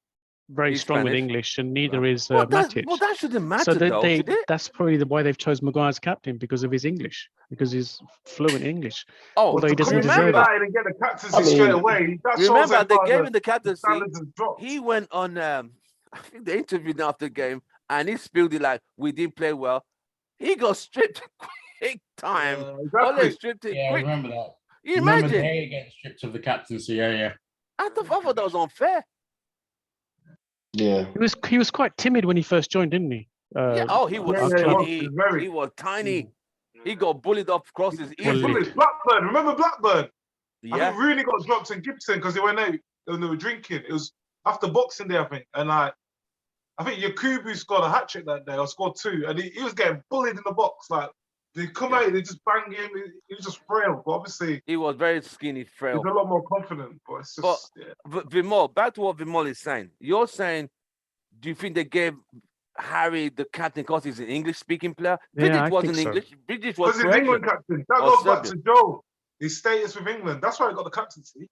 very He's strong with Spanish. English, and neither is Well, Matic. that shouldn't matter, So though, should it? that's probably why they've chose Maguire as captain, because of his English, because he's fluent English. Oh, although he doesn't come deserve it. United and get the captaincy I mean, straight away. That shows remember, that they part gave of him the captaincy. standards have dropped. He went on, I think they interviewed him after the game, and he spilled it like, we didn't play well. He got stripped quick time. Ole Exactly. stripped it Yeah, I quick. remember that. You Remember imagine? they get stripped of the captaincy. Yeah. I thought that was unfair. Yeah. He was quite timid when he first joined, didn't he? Yeah. Oh, he was yeah, our club. skinny. very- He was tiny. He got bullied off crosses Bullied. easily. Bullies, Blackburn. Remember Blackburn? I Yeah. think Rooney got dropped in Gibson because they went out and they were drinking. It was after Boxing Day, I think. And I think Yakubu scored a hat trick that day, or scored two, and he was getting bullied in the box. Like they come out, they just bang him. He was just frail, but obviously He was very skinny, frail. he's a lot more confident. But it's just Vimol, back to what Vimol is saying. You're saying, do you think they gave Harry the captain because he's an English-speaking player? Yeah, Vidic I wasn't think so. English. Vidic was because he's England Croatian. captain. That Or goes back to Serbian. Joe. His status with England. That's why he got the captaincy.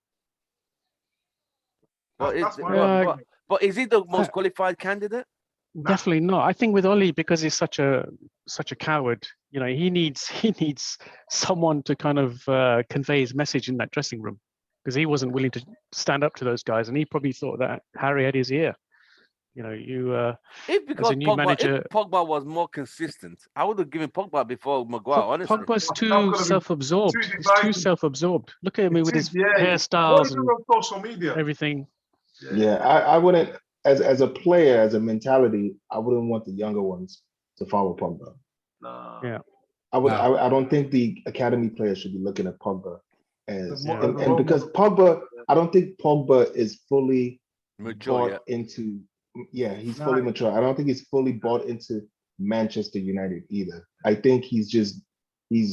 But, That's my Yeah, argument. but is he the most qualified candidate? Definitely not. I think with Oli, because he's such a coward, he needs someone to kind of convey his message in that dressing room, because he wasn't willing to stand up to those guys, and he probably thought that Harry had his ear. If because a new Pogba, manager- if Pogba was more consistent, I would have given Pogba before Maguire. Honestly, Pogba's That's too gonna be self-absomed. too He's too divided. self-absorbed. Look at him with his What hairstyles is it and on social media? everything. Yeah. I wouldn't, as a player, as a mentality, I wouldn't want the younger ones to follow Pogba. Nah. Yeah. I don't think the academy players should be looking at Pogba as Yeah. and because Pogba, I don't think Pogba is fully mature. bought into. Yeah, he's Nah. fully mature. I don't think he's fully bought into Manchester United either. I think he's just he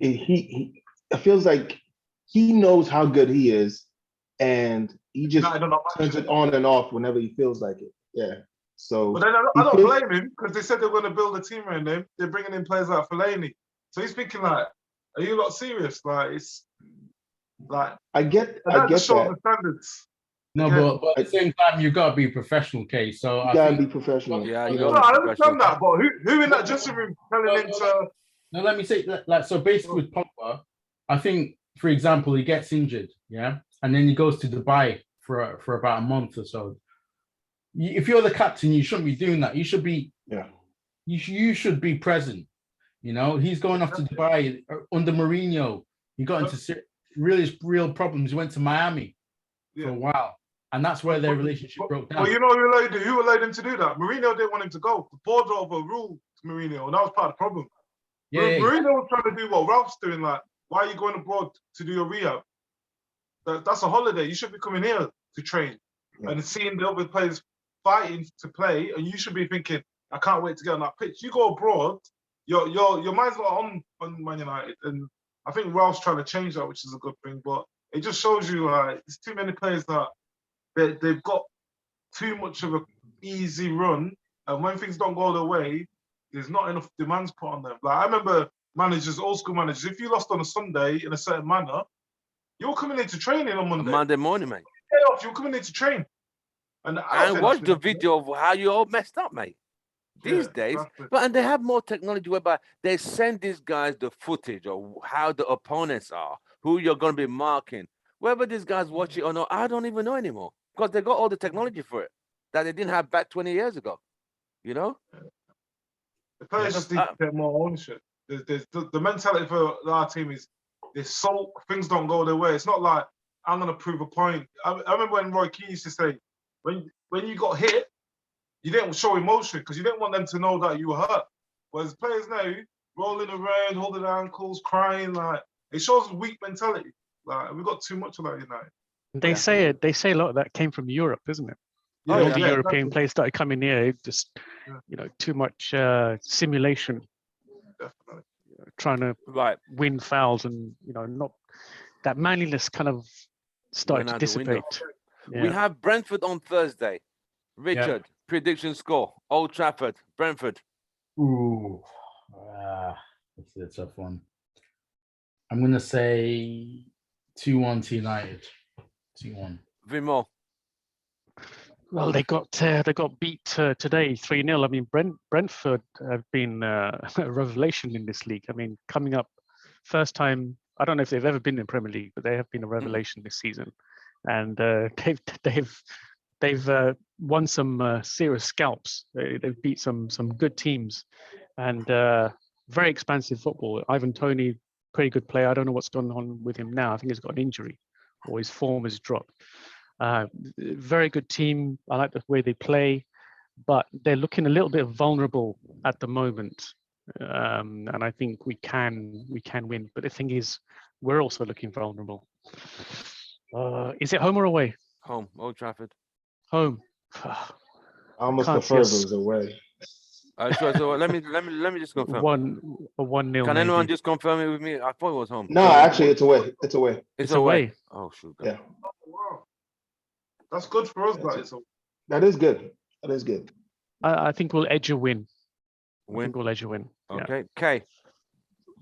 it feels like he knows how good he is, and he just United are not turns matching it on and off whenever he feels like it. Yeah. So But then I he don't feels- blame him because they said they're going to build a team around him. They're bringing in players like Fellaini. So he's thinking like, are you lot serious? Like it's like I get that just shows that. the standards. No, Yeah. but at the same time, you gotta be professional, Case. So You I gotta think, be professional. Yeah, you know? No, gotta I be understand professional. that, but who in that dressing room telling him to? no, let me say like so. Basically, with Pogba, I think, for example, he gets injured, yeah, and then he goes to Dubai for about a month or so. If you're the captain, you shouldn't be doing that. You should be, Yeah. you should be present. He's going off to Dubai under Mourinho. He got into real problems. He went to Miami for a while, and that's where their relationship broke down. Well, you know who allowed him to do that? Mourinho didn't want him to go. The board overruled Mourinho, and that was part of the problem. Yeah, Mourinho was trying to do what Ralph's doing. Like, why are you going abroad to do your rehab? That's a holiday. You should be coming here to train and seeing the other players fighting to play, and you should be thinking, I can't wait to get on that pitch. You go abroad, your mind's not on Man United, and I think Ralph's trying to change that, which is a good thing. But it just shows you like there's too many players that they've got too much of an easy run, and when things don't go their way, there's not enough demands put on them. Like I remember managers, old school managers, if you lost on a Sunday in a certain manner, you're coming into training on Monday. Monday morning, mate. Day off, you're coming in to train. And Watch the video of how you all messed up, mate. These days, and they have more technology whereby they send these guys the footage of how the opponents are, who you're going to be marking. Whether these guys watch it or not, I don't even know anymore because they got all the technology for it that they didn't have back 20 years ago. The players just need to get more ownership. The mentality for our team is things don't go their way. It's not like I'm gonna prove a point. I remember when Roy Keane used to say, when you got hit, you didn't show emotion because you didn't want them to know that you were hurt. Whereas players now rolling around, holding their ankles, crying, like it shows weak mentality. Like we've got too much of that in United. They say it. They say a lot of that came from Europe, isn't it? Yeah, All the yeah, European exactly. players started coming here. Just Yeah. too much simulation, Definitely. trying to Right. win fouls, and not that manliness kind of started Went to out the window. dissipate. We have Brentford on Thursday. Richard, prediction score. Old Trafford, Brentford. Ooh, that's a tough one. I'm gonna say 2-1 to United. 2-1. Vimo. Well, they got beat today 3-0. I mean, Brentford have been a revelation in this league. I mean, coming up first time. I don't know if they've ever been in Premier League, but they have been a revelation this season, and they've won some serious scalps. They've beat some good teams, and very expansive football. Ivan Toney, pretty good player. I don't know what's going on with him now. I think he's got an injury, or his form has dropped. Very good team. I like the way they play, but they're looking a little bit vulnerable at the moment, and I think we can win. But the thing is, we're also looking vulnerable. Is it home or away? Home. Old Trafford. Home. I almost Can't see prefer if us- it was away. So let me just confirm. 1-0. Can anyone maybe. just confirm it with me? I thought it was home. No, actually, it's away. It's away. It's away. away. Oh, shoot. Yeah, Wow. That's good for us. That is. that is good. That is good. I think we'll edge a win. I Win. think we'll edge a win. Yeah. Okay. K.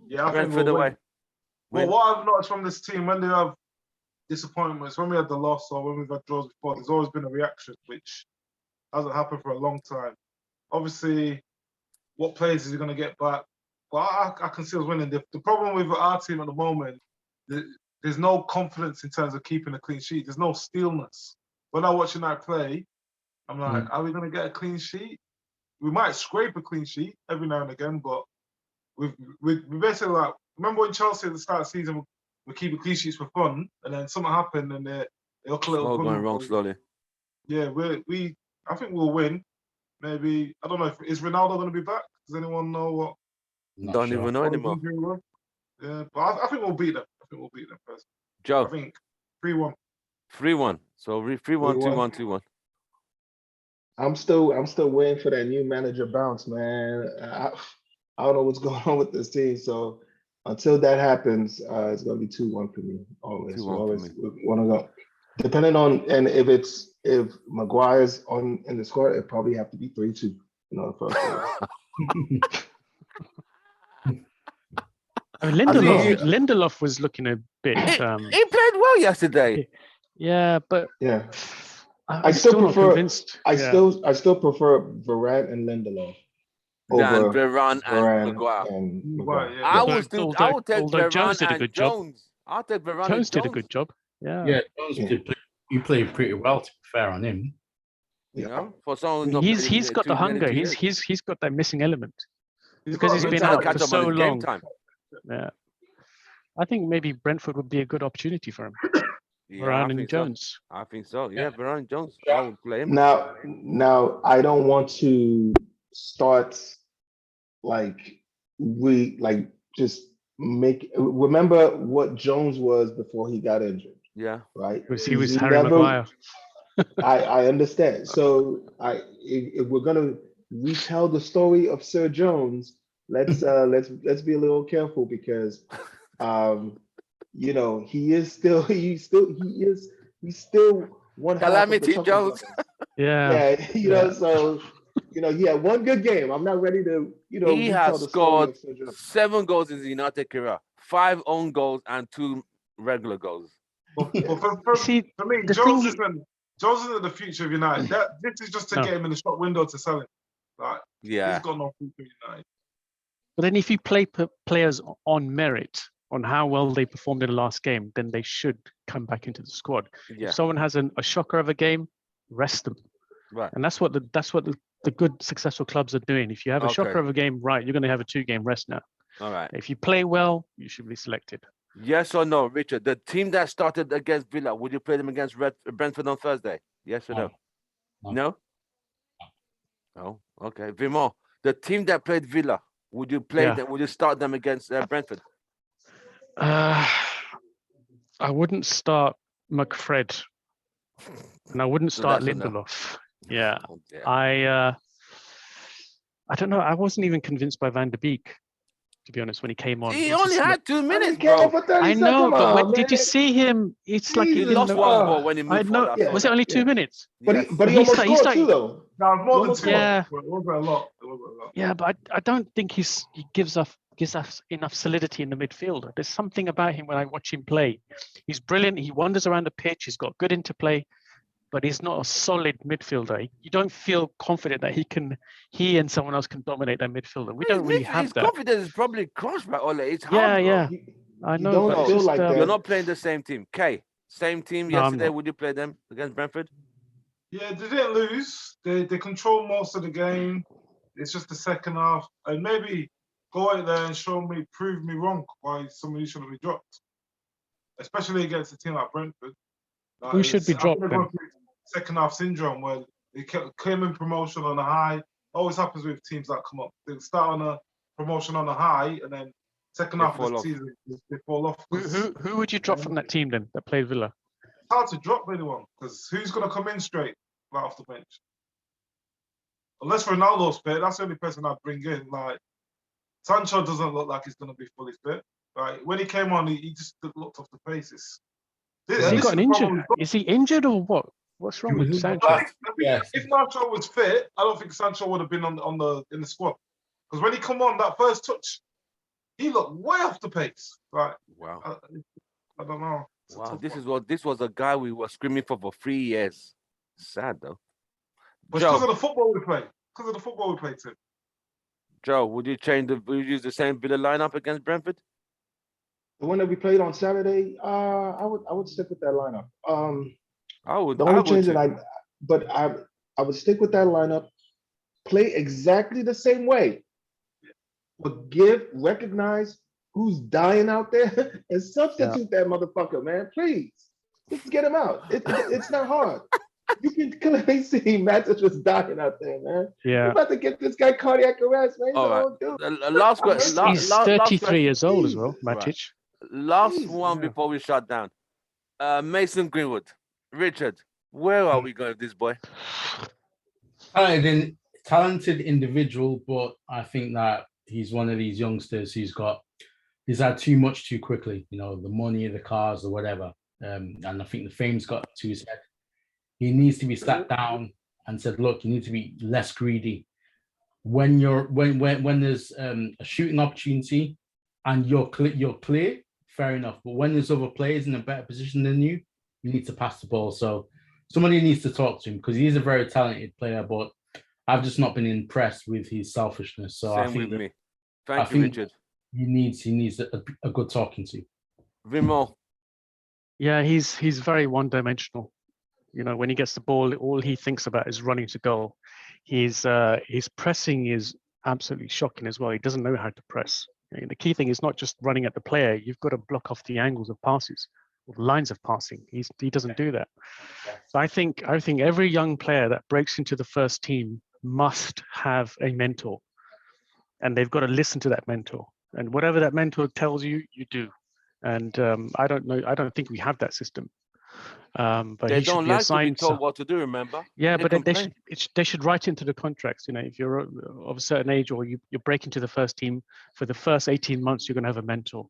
Yeah, I think Brentford we'll win. away. Well, Win. what I've noticed from this team, when they have disappointments, when we had the loss or when we've had draws before, there's always been a reaction, which hasn't happened for a long time. Obviously, what players is he going to get back? But I can see us winning. The problem with our team at the moment, there's no confidence in terms of keeping a clean sheet. There's no steelness. When I watch United play, I'm like, are we going to get a clean sheet? We might scrape a clean sheet every now and again, but we basically like, remember when Chelsea at the start of the season, we keep clean sheets for fun, and then something happened and they look a little Slow going wrong vulnerable. slowly. Yeah, I think we'll win. Maybe, I don't know, is Ronaldo going to be back? Does anyone know what? Don't even know anymore. Yeah, but I think we'll beat them. I think we'll beat them first. I Joe. think 3-1. 3-1. So 3-1, 2-1, 2-1. I'm still waiting for that new manager bounce, man. I don't know what's going on with this team. So until that happens, it's gonna be 2-1 for me. Always. 2-1 We always for want to go. Depending on, and if Maguire's in the squad, it probably have to be 3-2. I mean, Lindelof was looking a bit. He played well yesterday. Yeah, but Yeah. I'm still not convinced. I still prefer Varane and Lindelof Than over Varane and Maguire. Maguire, yeah. I will take although Jones Varane did a and good job. Jones. I'll take Varane and Jones did a Jones. good job. Yeah. Yeah, he played pretty well. To be fair on him. You know, for someone who's not played He's got the hunger. He's got that missing element because he's been out for so long. Yeah, I think maybe Brentford would be a good opportunity for him. Yeah, Varane and Jones. I think so. Yeah, Varane and Jones. I would play him. Now I don't want to start just remember what Jones was before he got injured. Yeah. Right. He was Harry Maguire. I understand. So if we're gonna retell the story of Sir Jones, let's be a little careful because he's still one Calamity Jones. Yeah. So he had one good game. I'm not ready to he has scored Sir Jones. 7 goals in the United career, 5 own goals and 2 regular goals. For me, Jones isn't the future of United. This is just to get him in the shop window to sell him. He's got no future in United. But then if you play players on merit, on how well they performed in the last game, then they should come back into the squad. Yeah. If someone has a shocker of a game, rest them. Right. And that's what the good successful clubs are doing. If you have a shocker of a game, right, you're going to have a 2-game rest now. All right. If you play well, you should be selected. Yes or no, Richard? The team that started against Villa, would you play them against Brentford on Thursday? Yes or no? No. No? Oh, okay. Vimo, the team that played Villa, would you play Yeah. them? Would you start them against Brentford? I wouldn't start McFred, and I wouldn't So start that's a no. Lindelof. Yeah, Oh, dear. I don't know. I wasn't even convinced by Van de Beek, to be honest, when he came on. He It only just had 2 I minutes, didn't care bro. for 30 I seconds. know, Come but on, when, man. did you see him? It's like He in lost the, one ball when he I moved know. forward. Yeah. Was it only 2 Yeah. minutes? But Yes. he, but he He almost started- he scored too, started- though. No, it was more than Almost two. Yeah. It wasn't a lot. It wasn't a lot. Yeah, but I don't think he gives us enough solidity in the midfield. There's something about him when I watch him play. He's brilliant. He wanders around the pitch. He's got good interplay, but he's not a solid midfielder. You don't feel confident that he and someone else can dominate that midfielder. We don't really have His that. confidence is probably crushed by Ole. It's Yeah, hard, bro. yeah. You, I you know, don't but it's feel just, like You're that. not playing the same team. K, same team No, I'm yesterday. not. Would you play them against Brentford? Yeah, they didn't lose. They control most of the game. It's just the second half, and maybe go out there and prove me wrong why somebody shouldn't be dropped, especially against a team like Brentford. Who should be I think dropped they're then? going through second half syndrome where they came in promotion on a high. Always happens with teams that come up. They start on a promotion on a high, and then second They half of fall the off. season they fall off. Who would you drop from that team then that played Villa? It's hard to drop anyone because who's going to come in straight right off the bench? Unless Ronaldo's fit, that's the only person I'd bring in. Like Sancho doesn't look like he's going to be fully fit. Right, when he came on, he just looked off the paces. Has he gotten injured? Is he injured or what? What's wrong with Sancho? I think Yes. if Nacho was fit, I don't think Sancho would have been in the squad. Because when he come on that first touch, he looked way off the pace. Right, Wow. I don't know. It's a Wow. tough This one. is what this was a guy we were screaming for 3 years. Sad though. But it's because of Joe, the football we play. Because of the football we play, Tim. Joe, would you use the same Villa lineup against Brentford? The one that we played on Saturday, I would stick with that lineup. I would. The I only would change too. that I would stick with that lineup, play exactly the same way, but recognize who's dying out there and substitute that motherfucker, man. Please, just get him out. It's not hard. You can clearly see Matic was dying out there, man. We're Yeah. about to get this guy cardiac arrest, man. He's All an right. old dude. Last question. He's 33 years old as well, Right. Matic. Last Jesus, one yeah. before we shut down. Mason Greenwood. Richard, where are we going with this boy? Talented individual, but I think that he's one of these youngsters he's had too much too quickly, you know, the money, the cars, or whatever. And I think the fame's got to his head. He needs to be sat down and said, look, you need to be less greedy. When there's a shooting opportunity and you're clear, fair enough. But when there's other players in a better position than you need to pass the ball. So somebody needs to talk to him because he's a very talented player, but I've just not been impressed with his selfishness. So I Same think with me. I Thank you, think Richard. he needs a good talking to. Vimo. Yeah, he's very one-dimensional. You know, when he gets the ball, all he thinks about is running to goal. His pressing is absolutely shocking as well. He doesn't know how to press. And the key thing is not just running at the player. You've got to block off the angles of passes, or lines of passing. He doesn't do that. So I think every young player that breaks into the first team must have a mentor, and they've got to listen to that mentor. And whatever that mentor tells you, you do. And I don't think we have that system. But They he should don't be like to be assigned. told what to do, remember? Yeah, They but complain. they should write into the contracts. You know, if you're of a certain age or you're breaking to the first team, for the first 18 months, you're going to have a mentor,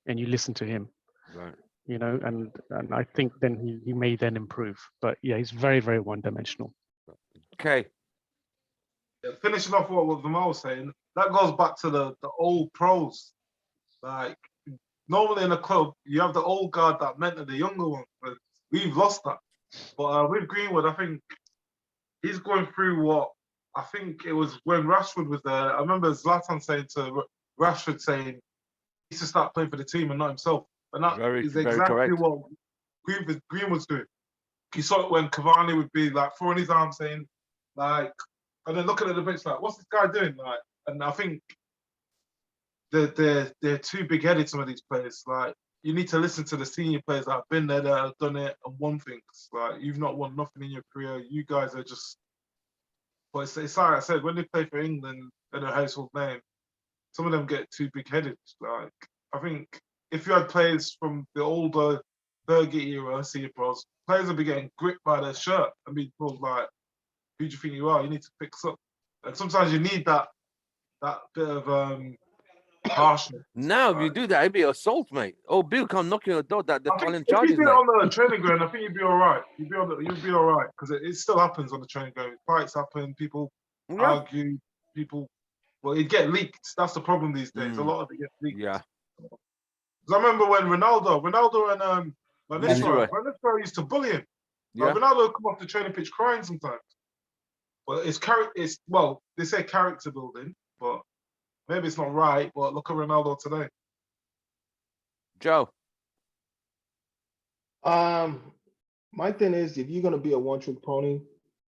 and you listen to him. Right. You know, and I think then he may then improve. But yeah, he's very, very one-dimensional. Okay. Finishing off what Vimal was saying, that goes back to the old pros. Like normally in a club, you have the old guard that mentor the younger one. But we've lost that. But with Greenwood, I think he's going through what I think it was when Rashford was there. I remember Zlatan saying to Rashford saying he needs to start playing for the team and not himself. And that is exactly correct. what Greenwood's doing. You saw it when Cavani would be like throwing his arms saying, like, and then looking at the bench like, what's this guy doing? Like, and I think they're too big-headed. Some of these players, like you need to listen to the senior players that have been there, that have done it and won things. Like you've not won nothing in your career. You guys are just. But it's like I said, when they play for England and a household name, some of them get too big-headed. Like I think if you had players from the older Fergie era, senior pros, players would be getting gripped by their shirt and be told like, "Who do you think you are? You need to fix up." And sometimes you need that bit of harshness. Now, if you do that, it'd be assault, mate. Oh, Bill come knocking on the door that they're I think calling if you charges, did it mate. on the training ground, I think you'd be all right. You'd be all right because it still happens on the training ground. Fights happen. People Yeah. argue. Well, it get leaked. That's the problem these days. A lot of it gets leaked. Yeah. Because I remember when Ronaldo and Van Nistelrooy. Nistelrooy used to bully him. Yeah. Ronaldo would come off the training pitch crying sometimes. Well, they say character building, but maybe it's not right. But look at Ronaldo today. Joe. My thing is, if you're gonna be a one-trick pony,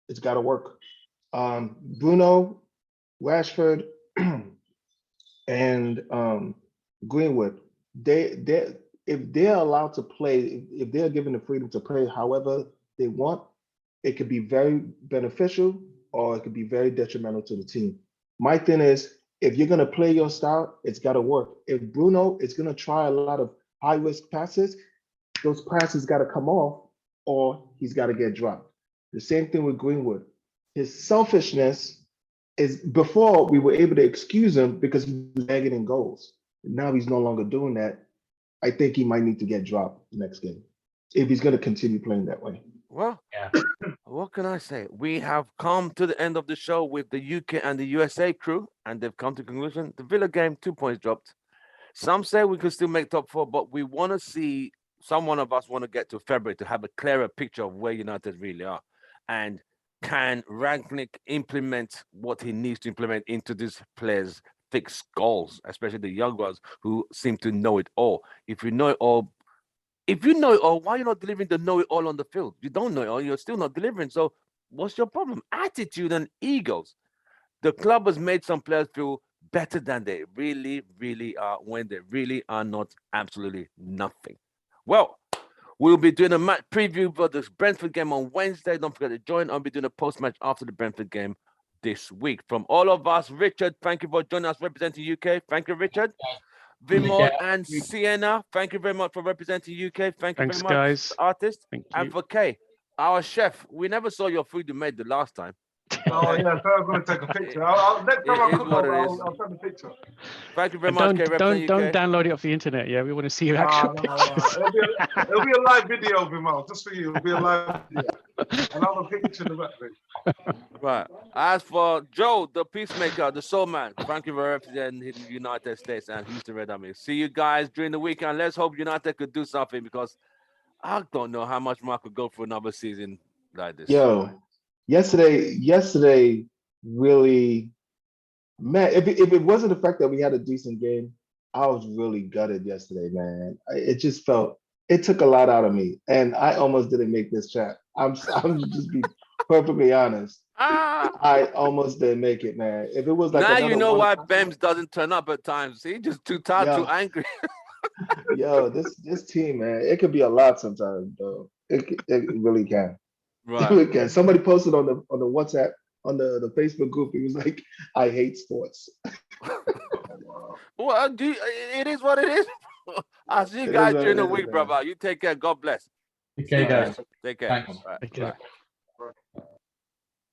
it's got to work. Bruno, Rashford, and Greenwood, if they're allowed to play, if they're given the freedom to play however they want, it could be very beneficial or it could be very detrimental to the team. My thing is, if you're gonna play your style, it's got to work. If Bruno is gonna try a lot of high-risk passes, those passes got to come off or he's got to get dropped. The same thing with Greenwood. His selfishness is, before we were able to excuse him because he was bagging in goals. Now he's no longer doing that. I think he might need to get dropped next game if he's going to continue playing that way. Well, Yeah. what can I say? We have come to the end of the show with the UK and the USA crew, and they've come to conclusion. The Villa game, 2 points dropped. Some say we could still make top four, but we want to see, some one of us want to get to February to have a clearer picture of where United really are. And can Rangnick implement what he needs to implement into these players' fixed goals, especially the young ones who seem to know it all? If you know it all, why are you not delivering the know it all on the field? You don't know it all, you're still not delivering. So what's your problem? Attitude and egos. The club has made some players feel better than they really, really are when they really are not absolutely nothing. Well, we'll be doing a match preview for the Brentford game on Wednesday. Don't forget to join. I'll be doing a post-match after the Brentford game this week. From all of us, Richard, thank you for joining us representing UK. Thank you, Richard. Vimon and Sienna, thank you very much for representing UK. Thank you Thanks, very much, guys. artist. Thank And you. for Kay, our chef, we never saw your food you made the last time. Oh yeah, so I'm going to take a picture. Next time I It is cook, what it is. I'll send a picture. Thank you very And much, Kay, don't representing UK. download it off the internet. Yeah, we want to see your actual pictures. It'll be a live video, Vimal, just for you. It'll be a live video. And I'll have a picture in the background. Right. As for Joe, the peacemaker, the soul man, thank you for representing the United States and Houston Red Army. See you guys during the weekend. Let's hope United could do something because I don't know how much more I could go for another season like this. Yo, yesterday really, man, if it wasn't the fact that we had a decent game, I was really gutted yesterday, man. It just felt, it took a lot out of me, and I almost didn't make this chat. I'm just be perfectly honest. I almost didn't make it, man. If it was like now you another know one, why Bems doesn't turn up at times. He's just too tired, Yeah. too angry. yo, this team, man, it could be a lot sometimes, though. It really can. It Right. really can. Somebody posted on the WhatsApp, on the Facebook group. He was like, "I hate sports." Well, it is what it is. I'll see you It is guys what during it the is, week, man. brother. You take care. God bless. Okay, guys. Take care. Thanks. Right, Take care. right.